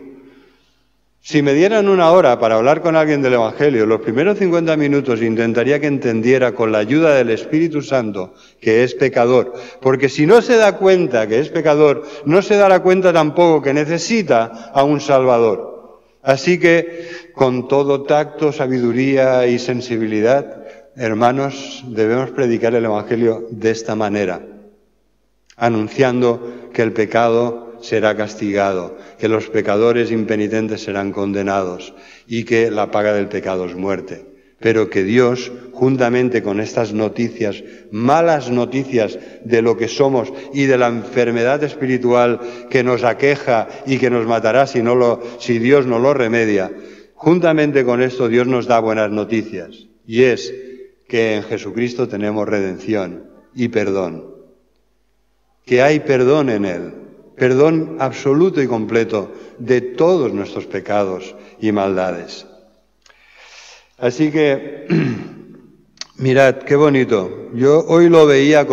si me dieran una hora para hablar con alguien del Evangelio, los primeros 50 minutos intentaría que entendiera con la ayuda del Espíritu Santo que es pecador, porque si no se da cuenta que es pecador, no se dará cuenta tampoco que necesita a un Salvador. Así que, con todo tacto, sabiduría y sensibilidad, hermanos, debemos predicar el Evangelio de esta manera, anunciando que el pecado será castigado, que los pecadores impenitentes serán condenados y que la paga del pecado es muerte. Pero que Dios, juntamente con estas noticias, malas noticias de lo que somos y de la enfermedad espiritual que nos aqueja y que nos matará si Dios no lo remedia, juntamente con esto Dios nos da buenas noticias. Y es que en Jesucristo tenemos redención y perdón. Que hay perdón en Él, perdón absoluto y completo de todos nuestros pecados y maldades. Así que, mirad, qué bonito. Yo hoy lo veía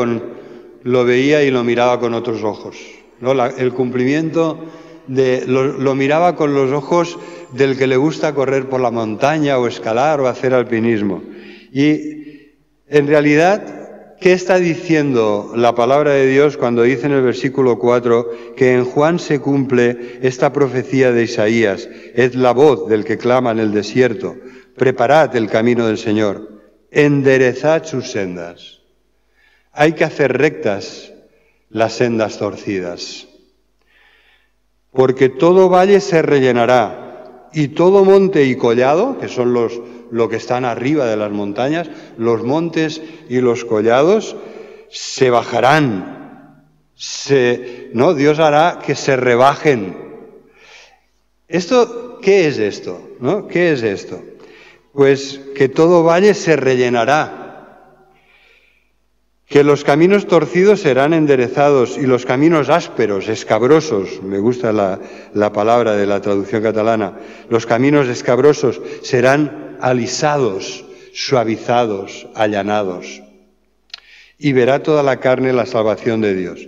y lo miraba con otros ojos, ¿no? El cumplimiento lo miraba con los ojos del que le gusta correr por la montaña o escalar o hacer alpinismo. Y en realidad, ¿qué está diciendo la palabra de Dios cuando dice en el versículo 4 que en Juan se cumple esta profecía de Isaías? Es la voz del que clama en el desierto. Preparad el camino del Señor, enderezad sus sendas. Hay que hacer rectas las sendas torcidas, porque todo valle se rellenará, y todo monte y collado, que son lo que están arriba de las montañas, los montes y los collados, se bajarán. Dios hará que se rebajen. ¿Qué es esto? ¿No? ¿Qué es esto? Pues que todo valle se rellenará, que los caminos torcidos serán enderezados y los caminos ásperos, escabrosos, me gusta la palabra de la traducción catalana, los caminos escabrosos serán alisados, suavizados, allanados. Y verá toda la carne la salvación de Dios.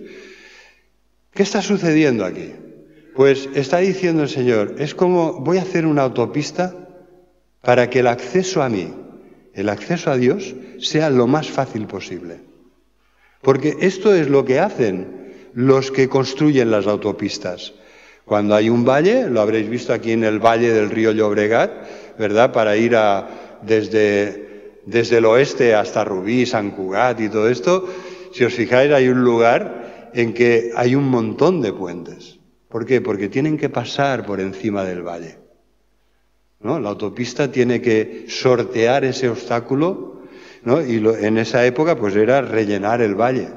¿Qué está sucediendo aquí? Pues está diciendo el Señor, es como voy a hacer una autopista para que el acceso a mí, el acceso a Dios, sea lo más fácil posible. Porque esto es lo que hacen los que construyen las autopistas. Cuando hay un valle, lo habréis visto aquí en el valle del río Llobregat, ¿verdad? Para ir desde el oeste hasta Rubí, Sant Cugat y todo esto, si os fijáis, hay un lugar en que hay un montón de puentes. ¿Por qué? Porque tienen que pasar por encima del valle, ¿no? La autopista tiene que sortear ese obstáculo, ¿no? Y en esa época pues era rellenar el valle,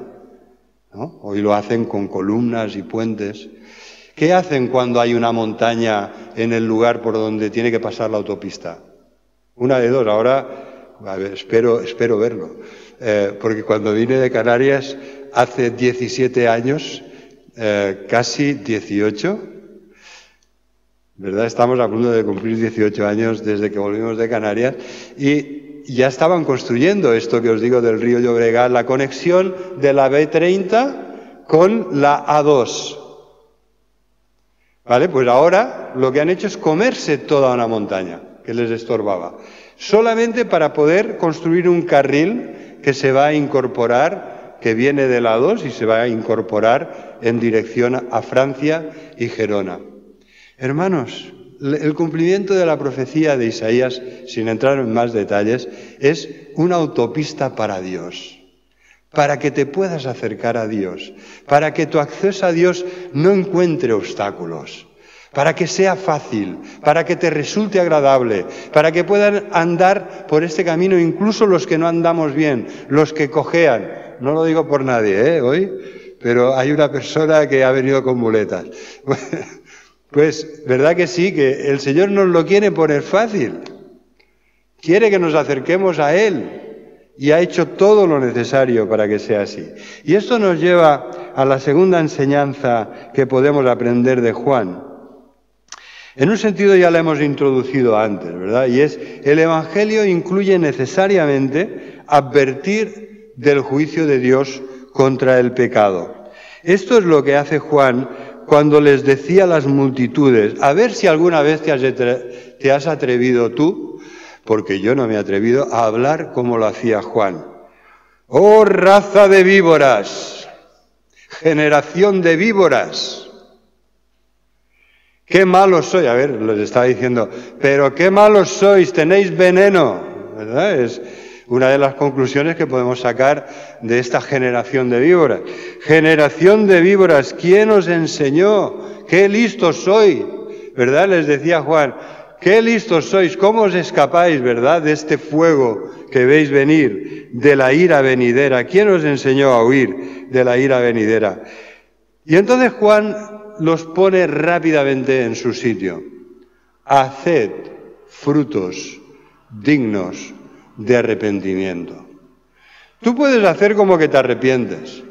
¿no? Hoy lo hacen con columnas y puentes. ¿Qué hacen cuando hay una montaña en el lugar por donde tiene que pasar la autopista? Una de dos. Ahora, a ver, espero verlo. Porque cuando vine de Canarias hace 17 años, casi 18, ¿verdad? Estamos a punto de cumplir 18 años desde que volvimos de Canarias y ya estaban construyendo esto que os digo del río Llobregat, la conexión de la B30 con la A2. ¿Vale? Pues ahora lo que han hecho es comerse toda una montaña que les estorbaba, solamente para poder construir un carril que se va a incorporar, que viene de la A2 y se va a incorporar en dirección a Francia y Gerona. Hermanos, el cumplimiento de la profecía de Isaías, sin entrar en más detalles, es una autopista para Dios, para que te puedas acercar a Dios, para que tu acceso a Dios no encuentre obstáculos, para que sea fácil, para que te resulte agradable, para que puedan andar por este camino incluso los que no andamos bien, los que cojean. No lo digo por nadie, hoy, pero hay una persona que ha venido con muletas. Pues, ¿verdad que sí? Que el Señor nos lo quiere poner fácil. Quiere que nos acerquemos a Él. Y ha hecho todo lo necesario para que sea así. Y esto nos lleva a la segunda enseñanza que podemos aprender de Juan. En un sentido ya la hemos introducido antes, ¿verdad? Y es, el Evangelio incluye necesariamente advertir del juicio de Dios contra el pecado. Esto es lo que hace Juan cuando les decía a las multitudes, a ver si alguna vez te has atrevido tú, porque yo no me he atrevido a hablar como lo hacía Juan. ¡Oh, raza de víboras! ¡Generación de víboras! ¡Qué malos sois! A ver, les estaba diciendo, pero qué malos sois, tenéis veneno, ¿verdad? Es una de las conclusiones que podemos sacar de esta generación de víboras. Generación de víboras, ¿quién os enseñó? ¡Qué listos sois! ¿Verdad? Les decía Juan, ¡qué listos sois! ¿Cómo os escapáis, verdad, de este fuego que veis venir, de la ira venidera? ¿Quién os enseñó a huir de la ira venidera? Y entonces Juan los pone rápidamente en su sitio. Haced frutos dignos de arrepentimiento. Tú puedes hacer como que te arrepientes,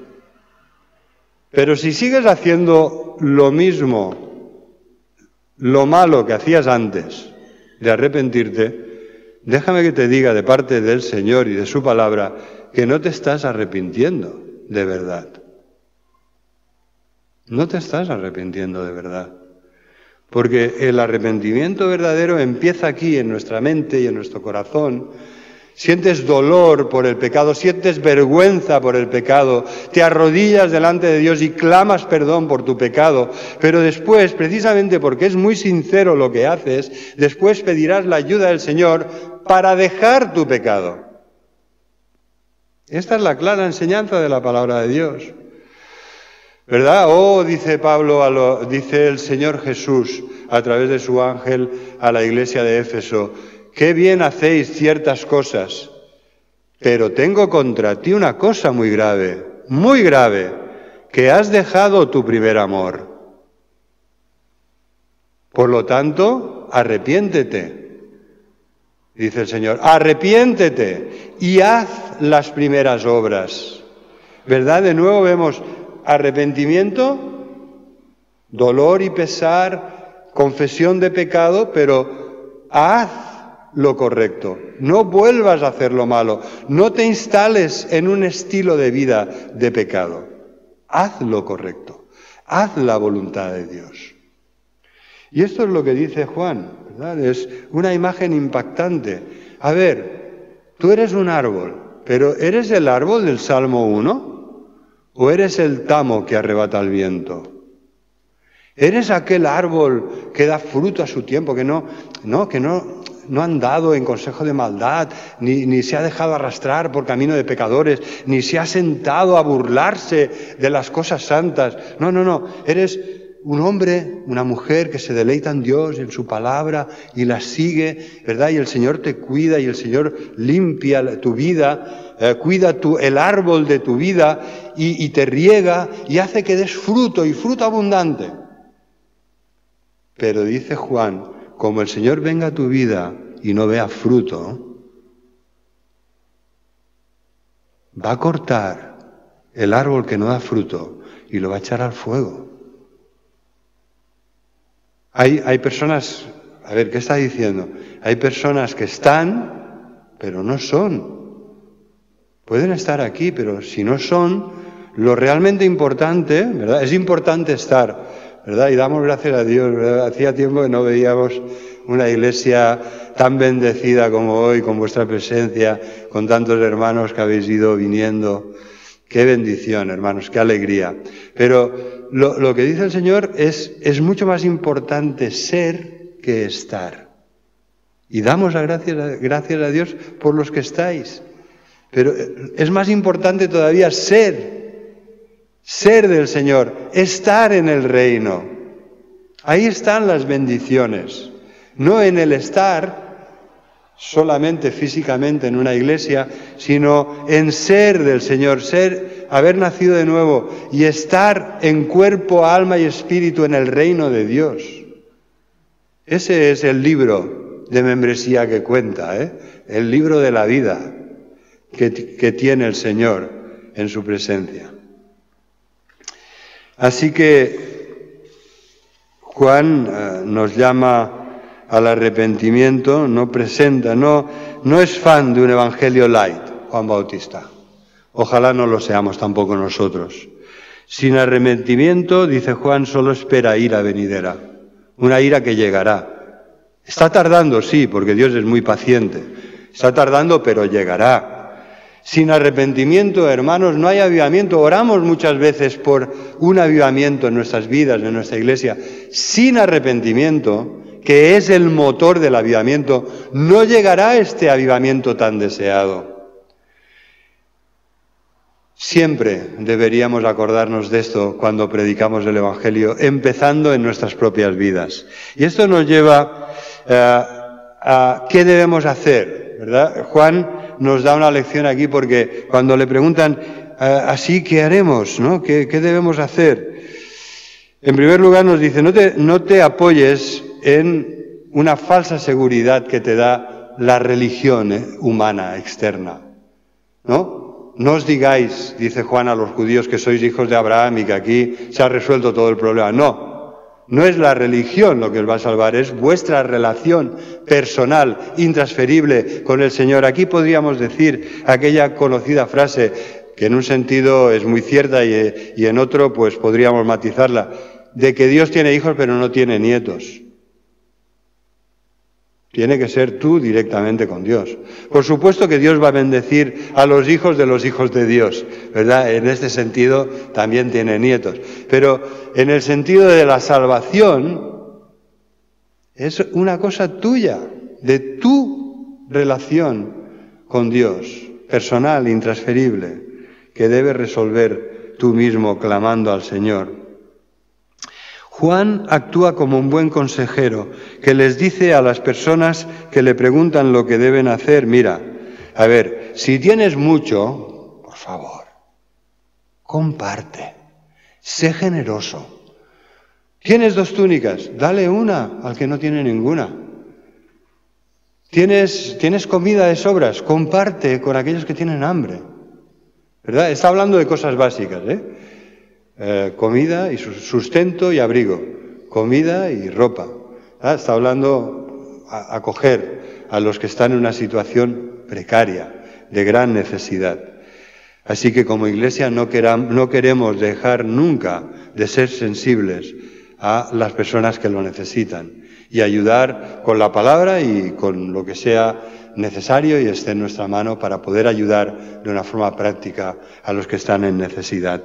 pero si sigues haciendo lo mismo, lo malo que hacías antes de arrepentirte, déjame que te diga de parte del Señor y de su palabra que no te estás arrepintiendo de verdad. No te estás arrepintiendo de verdad. Porque el arrepentimiento verdadero empieza aquí, en nuestra mente y en nuestro corazón. Sientes dolor por el pecado, sientes vergüenza por el pecado, te arrodillas delante de Dios y clamas perdón por tu pecado, pero después, precisamente porque es muy sincero lo que haces, después pedirás la ayuda del Señor para dejar tu pecado. Esta es la clara enseñanza de la palabra de Dios. ¿Verdad? Oh, dice Pablo, dice el Señor Jesús a través de su ángel a la iglesia de Éfeso, qué bien hacéis ciertas cosas, pero tengo contra ti una cosa muy grave, que has dejado tu primer amor. Por lo tanto, arrepiéntete, dice el Señor, arrepiéntete y haz las primeras obras. ¿Verdad? De nuevo vemos arrepentimiento, dolor y pesar, confesión de pecado, pero haz lo correcto, no vuelvas a hacer lo malo, no te instales en un estilo de vida de pecado, haz lo correcto, haz la voluntad de Dios. Y esto es lo que dice Juan, ¿verdad? Es una imagen impactante. A ver, tú eres un árbol, pero ¿eres el árbol del Salmo 1? ¿O eres el tamo que arrebata el viento? ¿Eres aquel árbol que da fruto a su tiempo, que no no ha andado en consejo de maldad, ni se ha dejado arrastrar por camino de pecadores, ni se ha sentado a burlarse de las cosas santas. No, eres un hombre, una mujer que se deleita en Dios, en su palabra, y la sigue, ¿verdad? Y el Señor te cuida, y el Señor limpia tu vida, cuida el árbol de tu vida, y te riega, y hace que des fruto, y fruto abundante. Pero dice Juan, como el Señor venga a tu vida y no vea fruto, va a cortar el árbol que no da fruto y lo va a echar al fuego. Hay personas, a ver, ¿qué está diciendo? Hay personas que están, pero no son. Pueden estar aquí, pero si no son, lo realmente importante, ¿verdad? Es importante estar, ¿verdad? Y damos gracias a Dios, ¿verdad? Hacía tiempo que no veíamos una iglesia tan bendecida como hoy, con vuestra presencia, con tantos hermanos que habéis ido viniendo. Qué bendición, hermanos, qué alegría. Pero lo que dice el Señor es mucho más importante ser que estar. Y damos gracias a Dios por los que estáis. Pero es más importante todavía ser del Señor, estar en el reino. Ahí están las bendiciones, no en el estar solamente físicamente en una iglesia, sino en ser del Señor, haber nacido de nuevo y estar en cuerpo, alma y espíritu en el reino de Dios. Ese es el libro de membresía que cuenta, el libro de la vida que tiene el Señor en su presencia. Así que Juan nos llama al arrepentimiento, no es fan de un evangelio light, Juan Bautista. Ojalá no lo seamos tampoco nosotros. Sin arrepentimiento, dice Juan, solo espera ira venidera, una ira que llegará. Está tardando, sí, porque Dios es muy paciente. Está tardando, pero llegará. Sin arrepentimiento, hermanos, no hay avivamiento. Oramos muchas veces por un avivamiento en nuestras vidas, en nuestra iglesia. Sin arrepentimiento, que es el motor del avivamiento, no llegará este avivamiento tan deseado. Siempre deberíamos acordarnos de esto cuando predicamos el Evangelio, empezando en nuestras propias vidas. Y esto nos lleva a qué debemos hacer, ¿verdad? Juan nos da una lección aquí porque cuando le preguntan, así, ¿qué haremos? ¿No? ¿Qué debemos hacer? En primer lugar nos dice, no te apoyes en una falsa seguridad que te da la religión humana externa, ¿no? No os digáis, dice Juan a los judíos, que sois hijos de Abraham y que aquí se ha resuelto todo el problema. No es la religión lo que os va a salvar, es vuestra relación personal, intransferible con el Señor. Aquí podríamos decir aquella conocida frase, que en un sentido es muy cierta y en otro pues podríamos matizarla, de que Dios tiene hijos pero no tiene nietos. Tiene que ser tú directamente con Dios. Por supuesto que Dios va a bendecir a los hijos de Dios, ¿verdad? En este sentido también tiene nietos. Pero en el sentido de la salvación, es una cosa tuya, de tu relación con Dios, personal, intransferible, que debes resolver tú mismo clamando al Señor. Juan actúa como un buen consejero que les dice a las personas que le preguntan lo que deben hacer, mira, a ver, si tienes mucho, por favor, comparte, sé generoso. ¿Tienes 2 túnicas? Dale una al que no tiene ninguna. ¿Tienes comida de sobras? Comparte con aquellos que tienen hambre. ¿Verdad? Está hablando de cosas básicas, comida y sustento y abrigo, comida y ropa. Está hablando a acoger a los que están en una situación precaria, de gran necesidad. Así que como Iglesia no queremos dejar nunca de ser sensibles a las personas que lo necesitan y ayudar con la palabra y con lo que sea necesario y esté en nuestra mano para poder ayudar de una forma práctica a los que están en necesidad.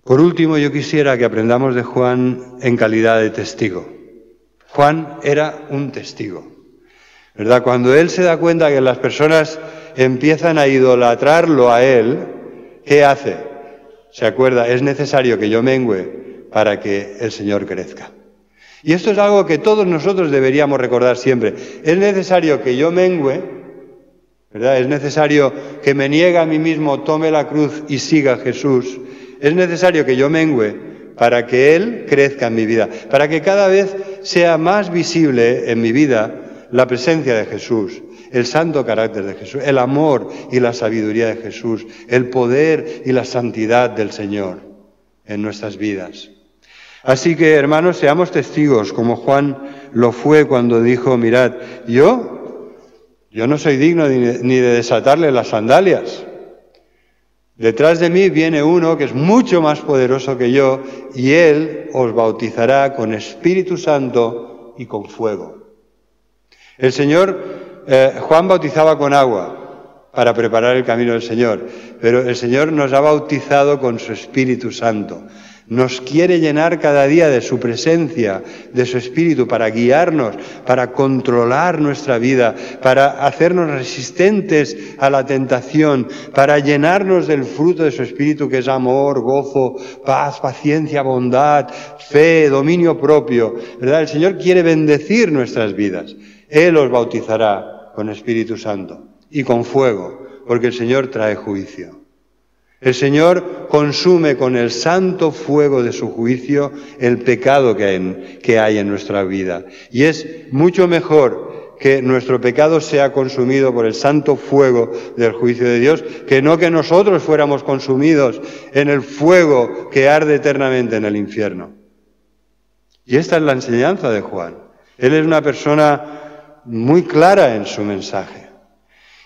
Por último, yo quisiera que aprendamos de Juan en calidad de testigo. Juan era un testigo, ¿verdad? Cuando él se da cuenta que las personas empiezan a idolatrarlo a él, ¿qué hace? Se acuerda, es necesario que yo mengüe para que el Señor crezca. Y esto es algo que todos nosotros deberíamos recordar siempre. Es necesario que yo mengüe, ¿verdad? Es necesario que me niegue a mí mismo, tome la cruz y siga a Jesús. Es necesario que yo mengüe para que Él crezca en mi vida, para que cada vez sea más visible en mi vida la presencia de Jesús, el santo carácter de Jesús, el amor y la sabiduría de Jesús, el poder y la santidad del Señor en nuestras vidas. Así que, hermanos, seamos testigos, como Juan lo fue cuando dijo, mirad, yo no soy digno ni de desatarle las sandalias. Detrás de mí viene uno que es mucho más poderoso que yo y Él os bautizará con Espíritu Santo y con fuego. El Señor, Juan bautizaba con agua para preparar el camino del Señor, pero el Señor nos ha bautizado con su Espíritu Santo. Nos quiere llenar cada día de su presencia, de su Espíritu, para guiarnos, para controlar nuestra vida, para hacernos resistentes a la tentación, para llenarnos del fruto de su Espíritu, que es amor, gozo, paz, paciencia, bondad, fe, dominio propio, ¿verdad? El Señor quiere bendecir nuestras vidas. Él os bautizará con Espíritu Santo y con fuego, porque el Señor trae juicio. El Señor consume con el santo fuego de su juicio el pecado que hay en nuestra vida. Y es mucho mejor que nuestro pecado sea consumido por el santo fuego del juicio de Dios, que no que nosotros fuéramos consumidos en el fuego que arde eternamente en el infierno. Y esta es la enseñanza de Juan. Él es una persona muy clara en su mensaje.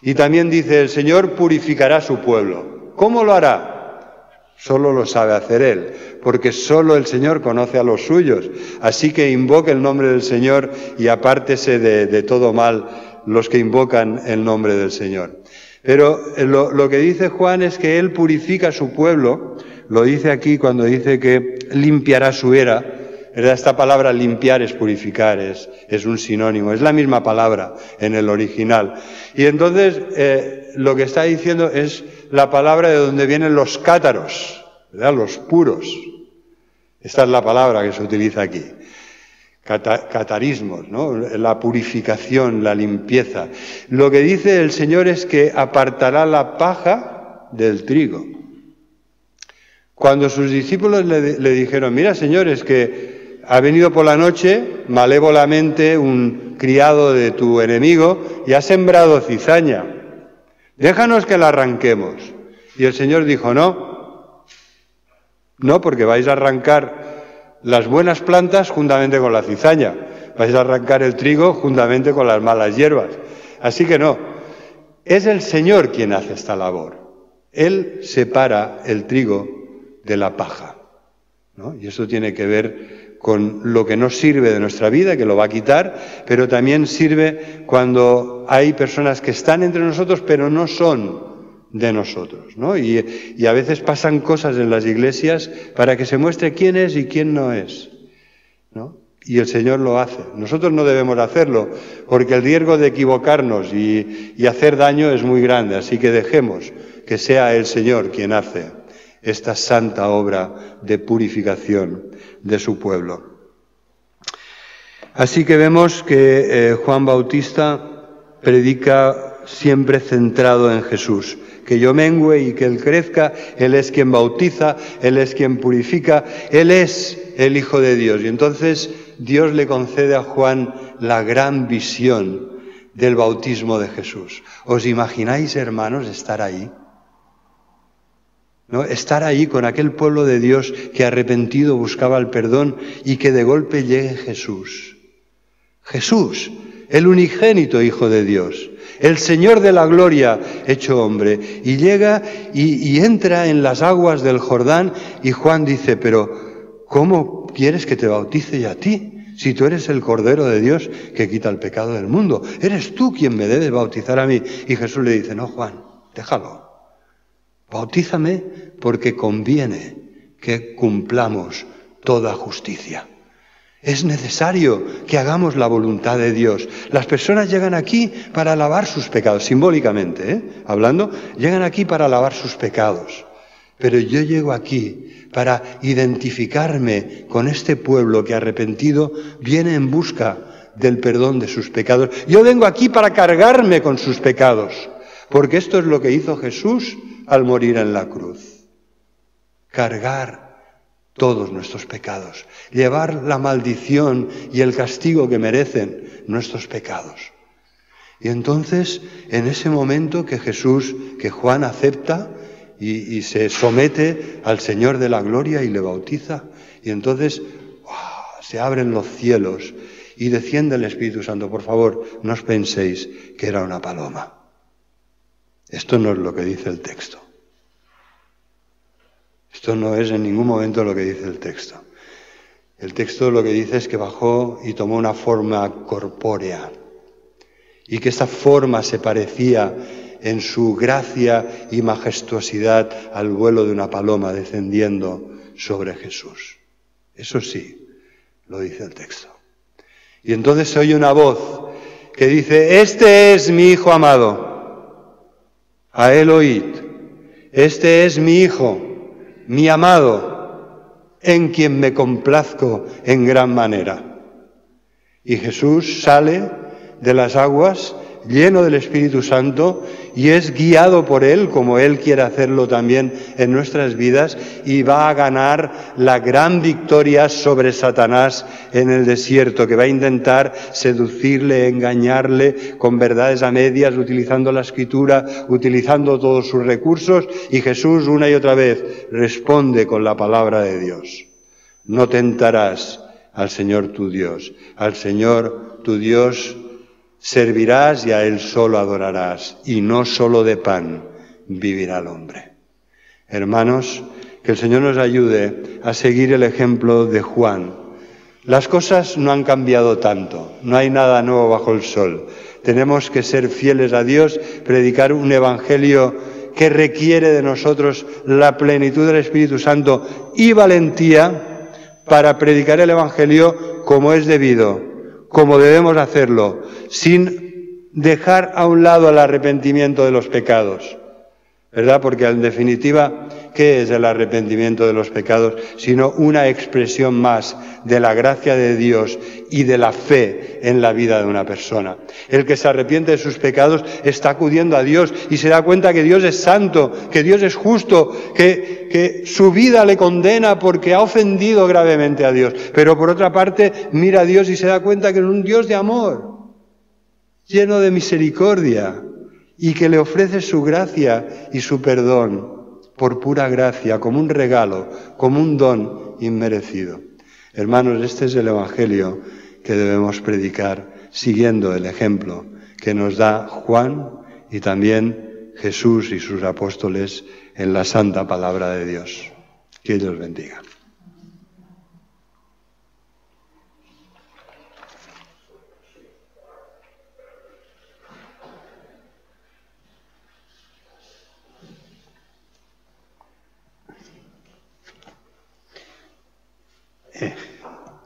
Y también dice, el Señor purificará su pueblo. ¿Cómo lo hará? Solo lo sabe hacer Él, porque solo el Señor conoce a los suyos. Así que invoque el nombre del Señor y apártese de todo mal los que invocan el nombre del Señor. Pero lo que dice Juan es que Él purifica su pueblo, lo dice aquí cuando dice que limpiará su era. Esta palabra limpiar es purificar, es un sinónimo, es la misma palabra en el original. Y entonces lo que está diciendo es la palabra de donde vienen los cátaros, ¿verdad? Los puros. Esta es la palabra que se utiliza aquí. Catarismos, ¿no? La purificación, la limpieza. Lo que dice el Señor es que apartará la paja del trigo. Cuando sus discípulos le dijeron, mira, Señor, es que ha venido por la noche malévolamente un criado de tu enemigo y ha sembrado cizaña. Déjanos que la arranquemos. Y el Señor dijo, no, porque vais a arrancar las buenas plantas juntamente con la cizaña. Vais a arrancar el trigo juntamente con las malas hierbas. Así que no, es el Señor quien hace esta labor. Él separa el trigo de la paja, ¿no? Y eso tiene que ver con lo que no sirve de nuestra vida, que lo va a quitar, pero también sirve cuando hay personas que están entre nosotros, pero no son de nosotros, ¿no? Y a veces pasan cosas en las iglesias para que se muestre quién es y quién no es, ¿no? Y el Señor lo hace. Nosotros no debemos hacerlo, porque el riesgo de equivocarnos y hacer daño es muy grande, así que dejemos que sea el Señor quien hace esta santa obra de purificación de su pueblo. Así que vemos que Juan Bautista predica siempre centrado en Jesús. Que yo mengüe y que Él crezca, Él es quien bautiza, Él es quien purifica, Él es el Hijo de Dios. Y entonces Dios le concede a Juan la gran visión del bautismo de Jesús. ¿Os imagináis, hermanos, estar ahí? ¿No? Estar ahí con aquel pueblo de Dios que arrepentido buscaba el perdón y que de golpe llegue Jesús. Jesús, el unigénito Hijo de Dios, el Señor de la gloria hecho hombre, y llega y entra en las aguas del Jordán y Juan dice, pero ¿cómo quieres que te bautice a ti? Si tú eres el Cordero de Dios que quita el pecado del mundo, eres tú quien me debes bautizar a mí. Y Jesús le dice, no, Juan, déjalo. Bautízame porque conviene que cumplamos toda justicia. Es necesario que hagamos la voluntad de Dios. Las personas llegan aquí para lavar sus pecados, simbólicamente, hablando, llegan aquí para lavar sus pecados. Pero yo llego aquí para identificarme con este pueblo que arrepentido viene en busca del perdón de sus pecados. Yo vengo aquí para cargarme con sus pecados, porque esto es lo que hizo Jesús al morir en la cruz. Cargar todos nuestros pecados, llevar la maldición y el castigo que merecen nuestros pecados. Y entonces, en ese momento que Juan acepta y se somete al Señor de la gloria y le bautiza, y entonces se abren los cielos y desciende el Espíritu Santo. Por favor, no os penséis que era una paloma. Esto no es lo que dice el texto. Esto no es en ningún momento lo que dice el texto. El texto lo que dice es que bajó y tomó una forma corpórea y que esta forma se parecía en su gracia y majestuosidad al vuelo de una paloma descendiendo sobre Jesús. Eso sí, lo dice el texto. Y entonces se oye una voz que dice: este es mi Hijo amado, a él oíd. Este es mi Hijo, mi amado, en quien me complazco en gran manera. Y Jesús sale de las aguas lleno del Espíritu Santo y es guiado por Él, como Él quiere hacerlo también en nuestras vidas, y va a ganar la gran victoria sobre Satanás en el desierto, que va a intentar seducirle, engañarle con verdades a medias, utilizando la Escritura, utilizando todos sus recursos, y Jesús una y otra vez responde con la palabra de Dios. No tentarás al Señor tu Dios. Al Señor tu Dios servirás y a Él solo adorarás, y no solo de pan vivirá el hombre. Hermanos, que el Señor nos ayude a seguir el ejemplo de Juan. Las cosas no han cambiado tanto, no hay nada nuevo bajo el sol. Tenemos que ser fieles a Dios, predicar un evangelio que requiere de nosotros la plenitud del Espíritu Santo y valentía para predicar el evangelio como es debido, como debemos hacerlo, sin dejar a un lado el arrepentimiento de los pecados, ¿verdad? Porque en definitiva, ¿qué es el arrepentimiento de los pecados? Sino una expresión más de la gracia de Dios y de la fe en la vida de una persona. El que se arrepiente de sus pecados está acudiendo a Dios y se da cuenta que Dios es santo, que Dios es justo, que su vida le condena porque ha ofendido gravemente a Dios. Pero por otra parte, mira a Dios y se da cuenta que es un Dios de amor, lleno de misericordia, y que le ofrece su gracia y su perdón por pura gracia, como un regalo, como un don inmerecido. Hermanos, este es el evangelio que debemos predicar, siguiendo el ejemplo que nos da Juan y también Jesús y sus apóstoles en la santa palabra de Dios. Que Dios bendiga.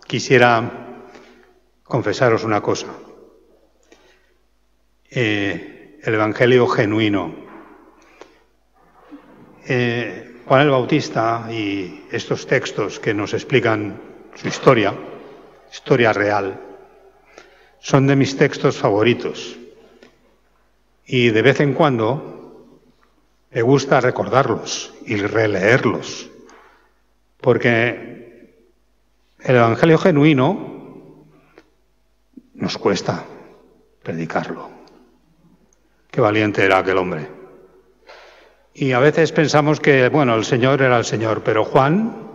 Quisiera confesaros una cosa. El Evangelio genuino. Juan el Bautista y estos textos que nos explican su historia real, son de mis textos favoritos. Y de vez en cuando me gusta recordarlos y releerlos, porque el Evangelio genuino nos cuesta predicarlo. Qué valiente era aquel hombre. Y a veces pensamos que, bueno, el Señor era el Señor, pero Juan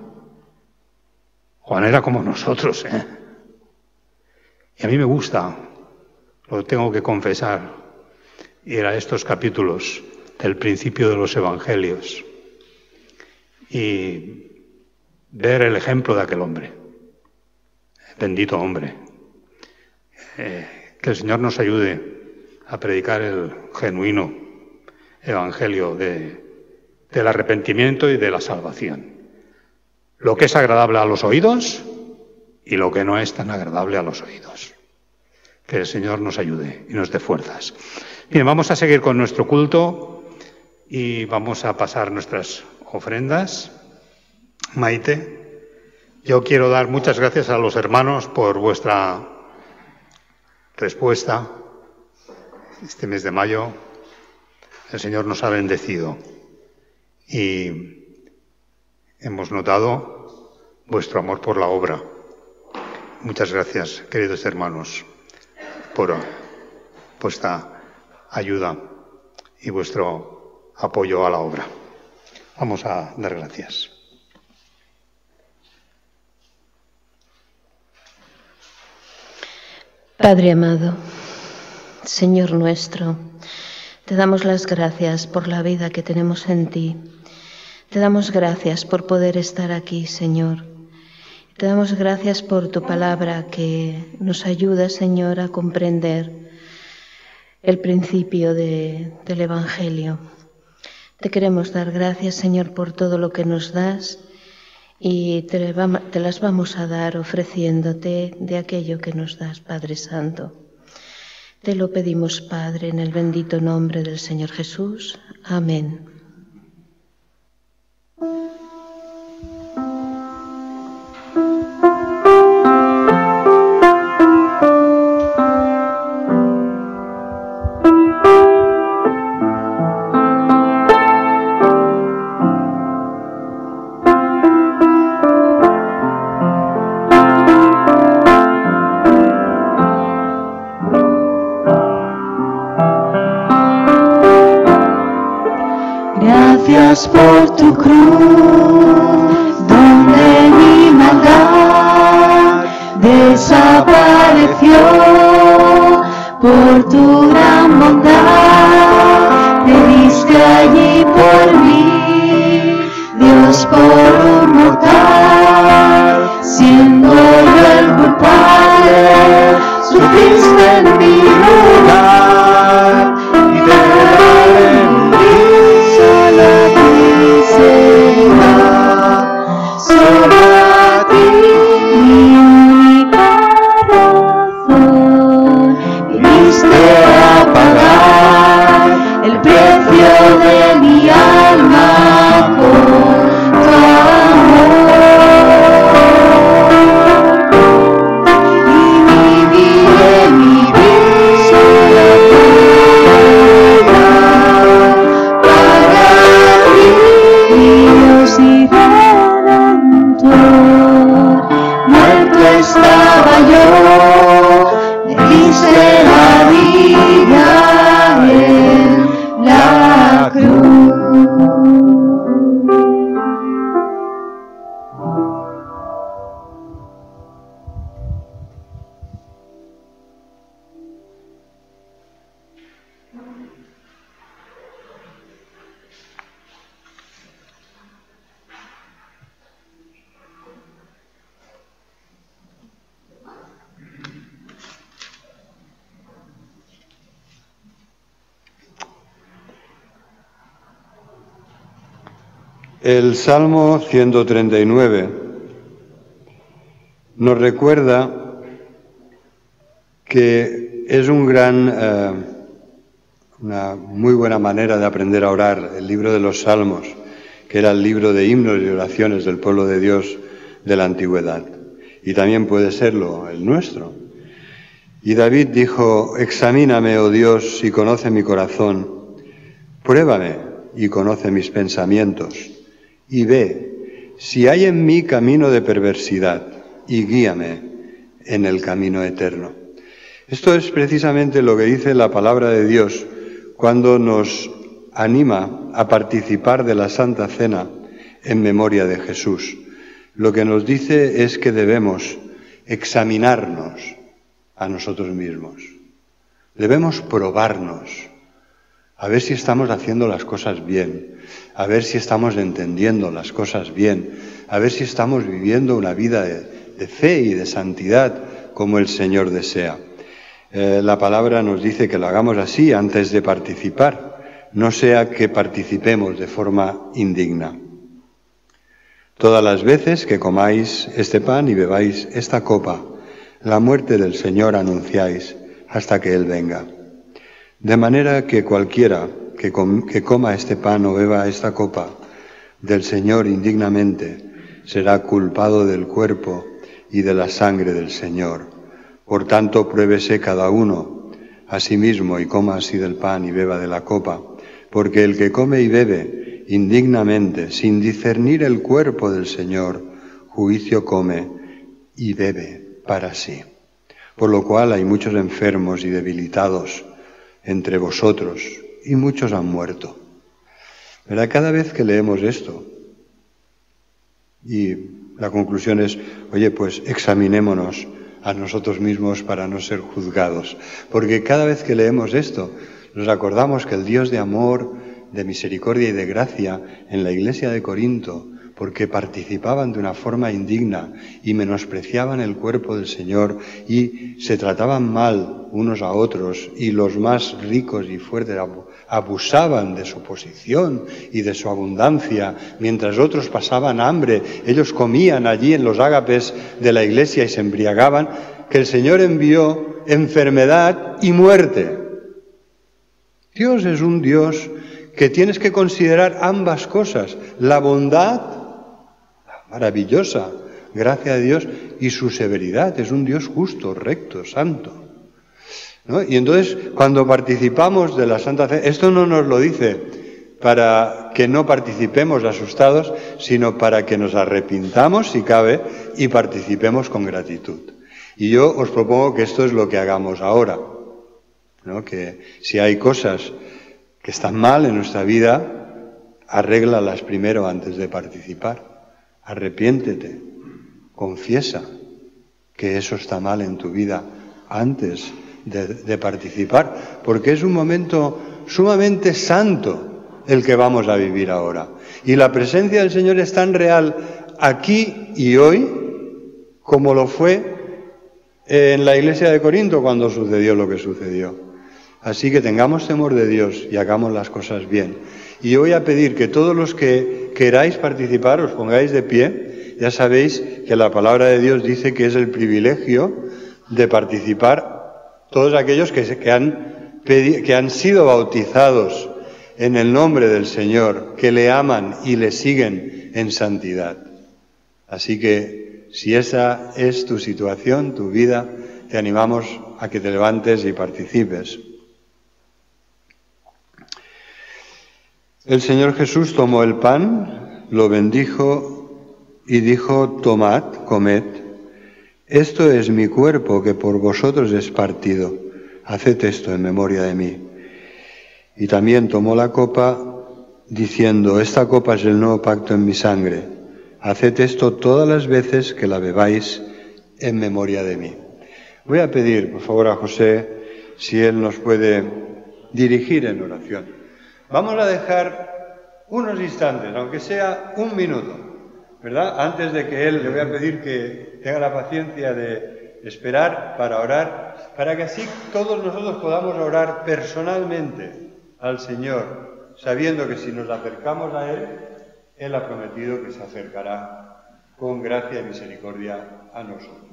era como nosotros, ¿eh? Y a mí me gusta, lo tengo que confesar, ir a estos capítulos del principio de los Evangelios y ver el ejemplo de aquel hombre. Bendito hombre. Que el Señor nos ayude a predicar el genuino evangelio del arrepentimiento y de la salvación. Lo que es agradable a los oídos y lo que no es tan agradable a los oídos. Que el Señor nos ayude y nos dé fuerzas. Bien, vamos a seguir con nuestro culto y vamos a pasar nuestras ofrendas. Maite, yo quiero dar muchas gracias a los hermanos por vuestra respuesta. Este mes de mayo el Señor nos ha bendecido y hemos notado vuestro amor por la obra. Muchas gracias, queridos hermanos, por vuestra ayuda y vuestro apoyo a la obra. Vamos a dar gracias. Padre amado, Señor nuestro, te damos las gracias por la vida que tenemos en ti. Te damos gracias por poder estar aquí, Señor. Te damos gracias por tu palabra que nos ayuda, Señor, a comprender el principio del Evangelio. Te queremos dar gracias, Señor, por todo lo que nos das y te las vamos a dar ofreciéndote de aquello que nos das, Padre Santo. Te lo pedimos, Padre, en el bendito nombre del Señor Jesús. Amén. Por tu cruz, donde mi maldad desapareció, por tu gran bondad te diste allí por mí, Dios por un mortal, siendo yo el culpable, sufriste en mi lugar y te solo a ti, mi única razón, viniste a pagar el precio de mi alma con tu amor. Y viviré mi vida para ti, Dios y muerto estaba yo, me diste la vida en la cruz. El Salmo 139 nos recuerda que es una muy buena manera de aprender a orar, el libro de los Salmos, que era el libro de himnos y oraciones del pueblo de Dios de la antigüedad. Y también puede serlo el nuestro. Y David dijo: examíname, oh Dios, y conoce mi corazón, pruébame y conoce mis pensamientos, y ve si hay en mí camino de perversidad, y guíame en el camino eterno. Esto es precisamente lo que dice la palabra de Dios cuando nos anima a participar de la Santa Cena en memoria de Jesús. Lo que nos dice es que debemos examinarnos a nosotros mismos. Debemos probarnos, a ver si estamos haciendo las cosas bien, a ver si estamos entendiendo las cosas bien, a ver si estamos viviendo una vida de fe y de santidad como el Señor desea. La palabra nos dice que lo hagamos así antes de participar, no sea que participemos de forma indigna. Todas las veces que comáis este pan y bebáis esta copa, la muerte del Señor anunciáis hasta que Él venga. De manera que cualquiera que coma este pan o beba esta copa del Señor indignamente será culpado del cuerpo y de la sangre del Señor. Por tanto, pruébese cada uno a sí mismo y coma así del pan y beba de la copa, porque el que come y bebe indignamente, sin discernir el cuerpo del Señor, juicio come y bebe para sí. Por lo cual hay muchos enfermos y debilitados entre vosotros, y muchos han muerto. ¿Verdad? Cada vez que leemos esto, y la conclusión es, oye, pues examinémonos a nosotros mismos para no ser juzgados. Porque cada vez que leemos esto, nos acordamos que el Dios de amor, de misericordia y de gracia en la iglesia de Corinto, porque participaban de una forma indigna y menospreciaban el cuerpo del Señor y se trataban mal unos a otros, y los más ricos y fuertes abusaban de su posición y de su abundancia, mientras otros pasaban hambre. Ellos comían allí en los ágapes de la iglesia y se embriagaban, que el Señor envió enfermedad y muerte. Dios es un Dios que tienes que considerar ambas cosas, la bondad maravillosa, gracia de Dios, y su severidad. Es un Dios justo, recto, santo, ¿no? Y entonces, cuando participamos de la Santa Cena, esto no nos lo dice para que no participemos asustados, sino para que nos arrepintamos, si cabe, y participemos con gratitud. Y yo os propongo que esto es lo que hagamos ahora, ¿no? Que si hay cosas que están mal en nuestra vida, arréglalas primero antes de participar. Arrepiéntete, confiesa que eso está mal en tu vida antes de participar, porque es un momento sumamente santo el que vamos a vivir ahora. Y la presencia del Señor es tan real aquí y hoy como lo fue en la iglesia de Corinto cuando sucedió lo que sucedió. Así que tengamos temor de Dios y hagamos las cosas bien. Y yo voy a pedir que todos los que queráis participar os pongáis de pie. Ya sabéis que la palabra de Dios dice que es el privilegio de participar todos aquellos que han sido bautizados en el nombre del Señor, que le aman y le siguen en santidad. Así que si esa es tu situación, tu vida, te animamos a que te levantes y participes. El Señor Jesús tomó el pan, lo bendijo y dijo: tomad, comed, esto es mi cuerpo que por vosotros es partido, haced esto en memoria de mí. Y también tomó la copa, diciendo: esta copa es el nuevo pacto en mi sangre, haced esto todas las veces que la bebáis en memoria de mí. Voy a pedir, por favor, a José, si él nos puede dirigir en oración. Vamos a dejar unos instantes, aunque sea un minuto, ¿verdad? Antes de que él, le voy a pedir que tenga la paciencia de esperar para orar, para que así todos nosotros podamos orar personalmente al Señor, sabiendo que si nos acercamos a Él, Él ha prometido que se acercará con gracia y misericordia a nosotros.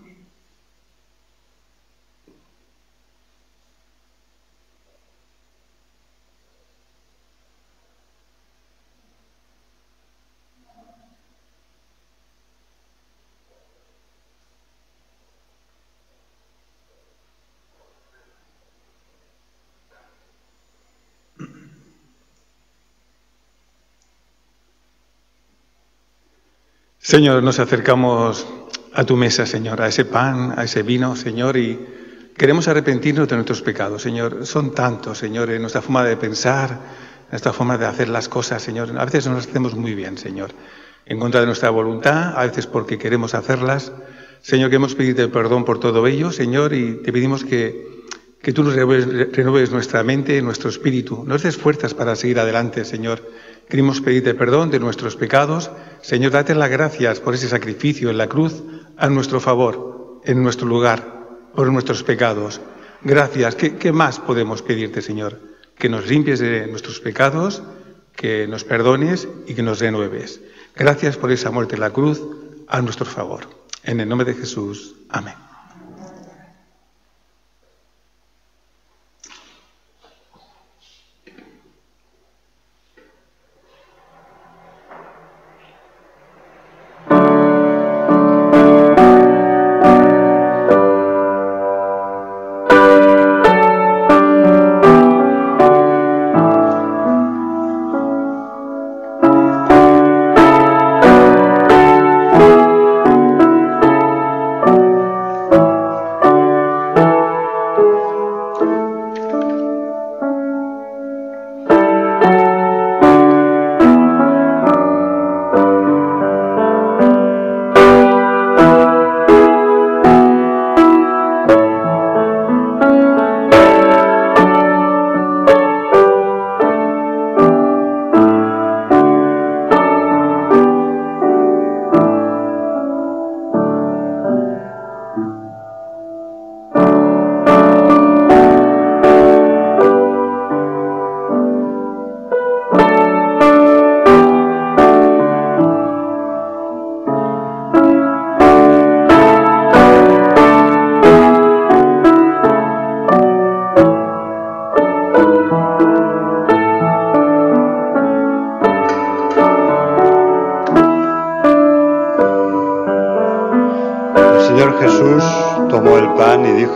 Señor, nos acercamos a tu mesa, Señor, a ese pan, a ese vino, Señor, y queremos arrepentirnos de nuestros pecados, Señor. Son tantos, Señor, en nuestra forma de pensar, en nuestra forma de hacer las cosas, Señor. A veces no las hacemos muy bien, Señor, en contra de nuestra voluntad, a veces porque queremos hacerlas. Señor, queremos pedirte perdón por todo ello, Señor, y te pedimos que tú nos renueves nuestra mente, nuestro espíritu. Nos des fuerzas para seguir adelante, Señor. Queremos pedirte perdón de nuestros pecados. Señor, date las gracias por ese sacrificio en la cruz a nuestro favor, en nuestro lugar, por nuestros pecados. Gracias. ¿Qué más podemos pedirte, Señor? Que nos limpies de nuestros pecados, que nos perdones y que nos renueves. Gracias por esa muerte en la cruz a nuestro favor. En el nombre de Jesús. Amén.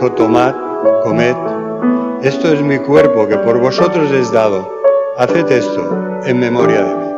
Tomad, comed, esto es mi cuerpo que por vosotros es dado. Haced esto en memoria de mí.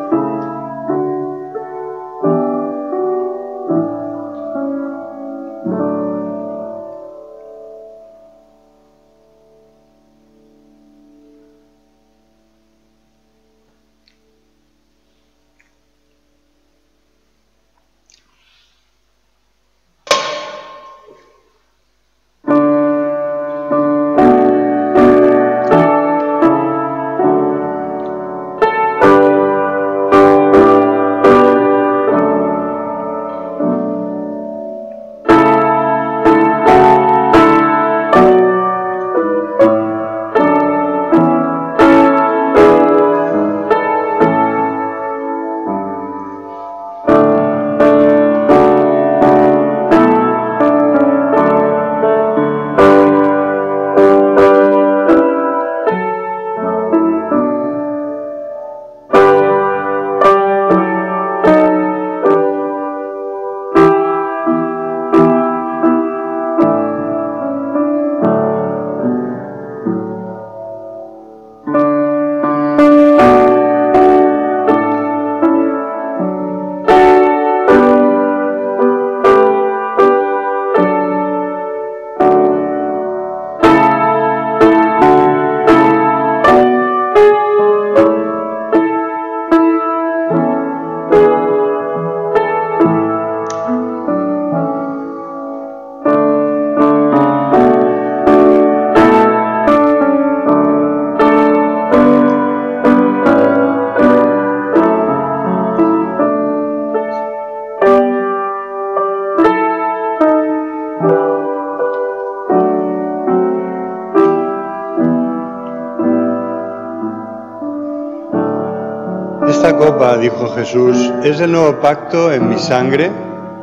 Esta copa, dijo Jesús, es el nuevo pacto en mi sangre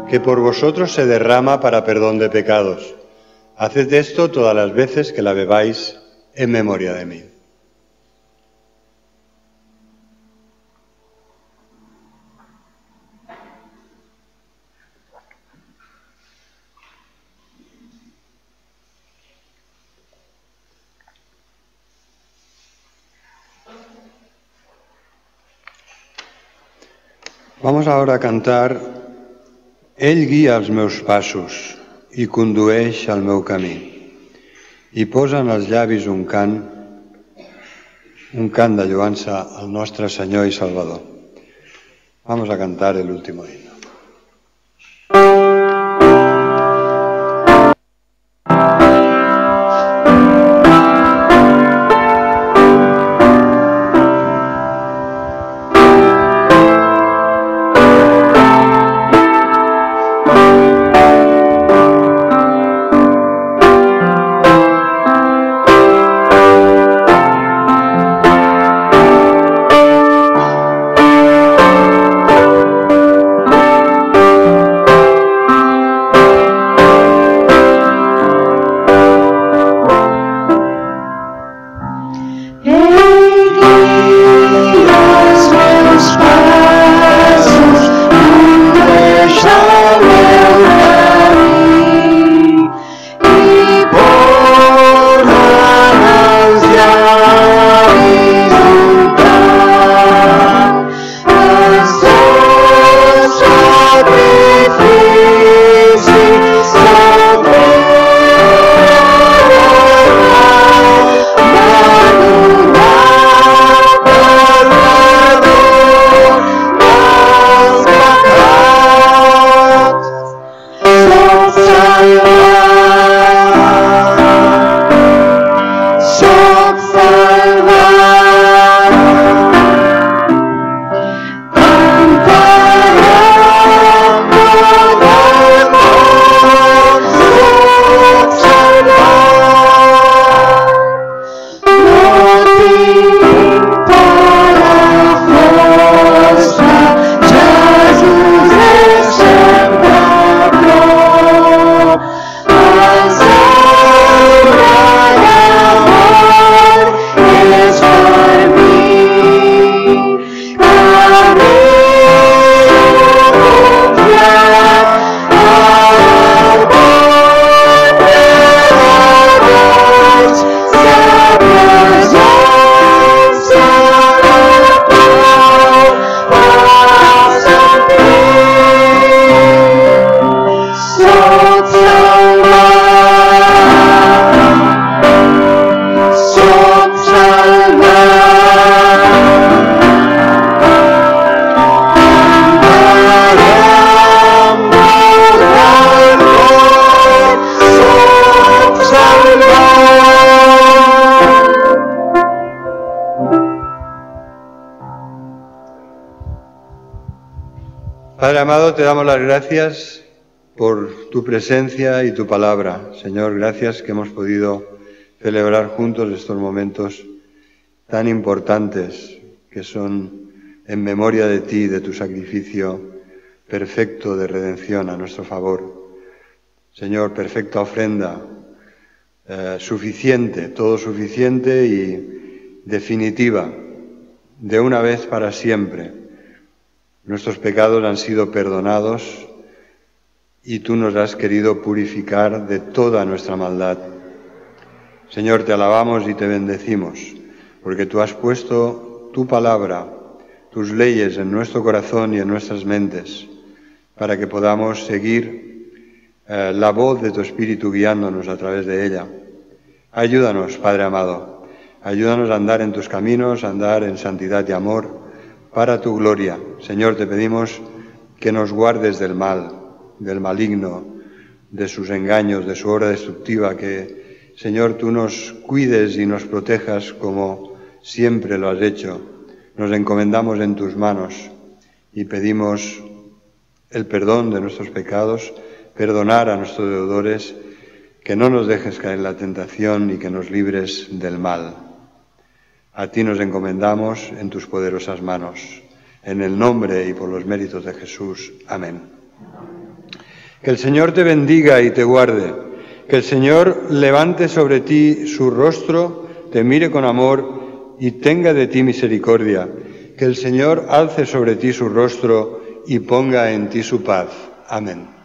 que por vosotros se derrama para perdón de pecados. Haced esto todas las veces que la bebáis en memoria de mí. Vamos ahora a cantar Ell guia els meus passos i condueix el meu camí i posa en els llavis un cant de lloança al nostre Senyor i Salvador. Vamos a cantar el último himno. Padre amado, te damos las gracias por tu presencia y tu palabra. Señor, gracias que hemos podido celebrar juntos estos momentos tan importantes que son en memoria de ti, de tu sacrificio perfecto de redención a nuestro favor. Señor, perfecta ofrenda, suficiente, todo suficiente y definitiva, de una vez para siempre. Nuestros pecados han sido perdonados y tú nos has querido purificar de toda nuestra maldad. Señor, te alabamos y te bendecimos, porque tú has puesto tu palabra, tus leyes en nuestro corazón y en nuestras mentes, para que podamos seguir la voz de tu Espíritu guiándonos a través de ella. Ayúdanos, Padre amado, ayúdanos a andar en tus caminos, a andar en santidad y amor, para tu gloria. Señor, te pedimos que nos guardes del mal, del maligno, de sus engaños, de su obra destructiva, que, Señor, tú nos cuides y nos protejas como siempre lo has hecho. Nos encomendamos en tus manos y pedimos el perdón de nuestros pecados, perdonar a nuestros deudores, que no nos dejes caer en la tentación y que nos libres del mal. A ti nos encomendamos en tus poderosas manos. En el nombre y por los méritos de Jesús. Amén. Que el Señor te bendiga y te guarde. Que el Señor levante sobre ti su rostro, te mire con amor y tenga de ti misericordia. Que el Señor alce sobre ti su rostro y ponga en ti su paz. Amén.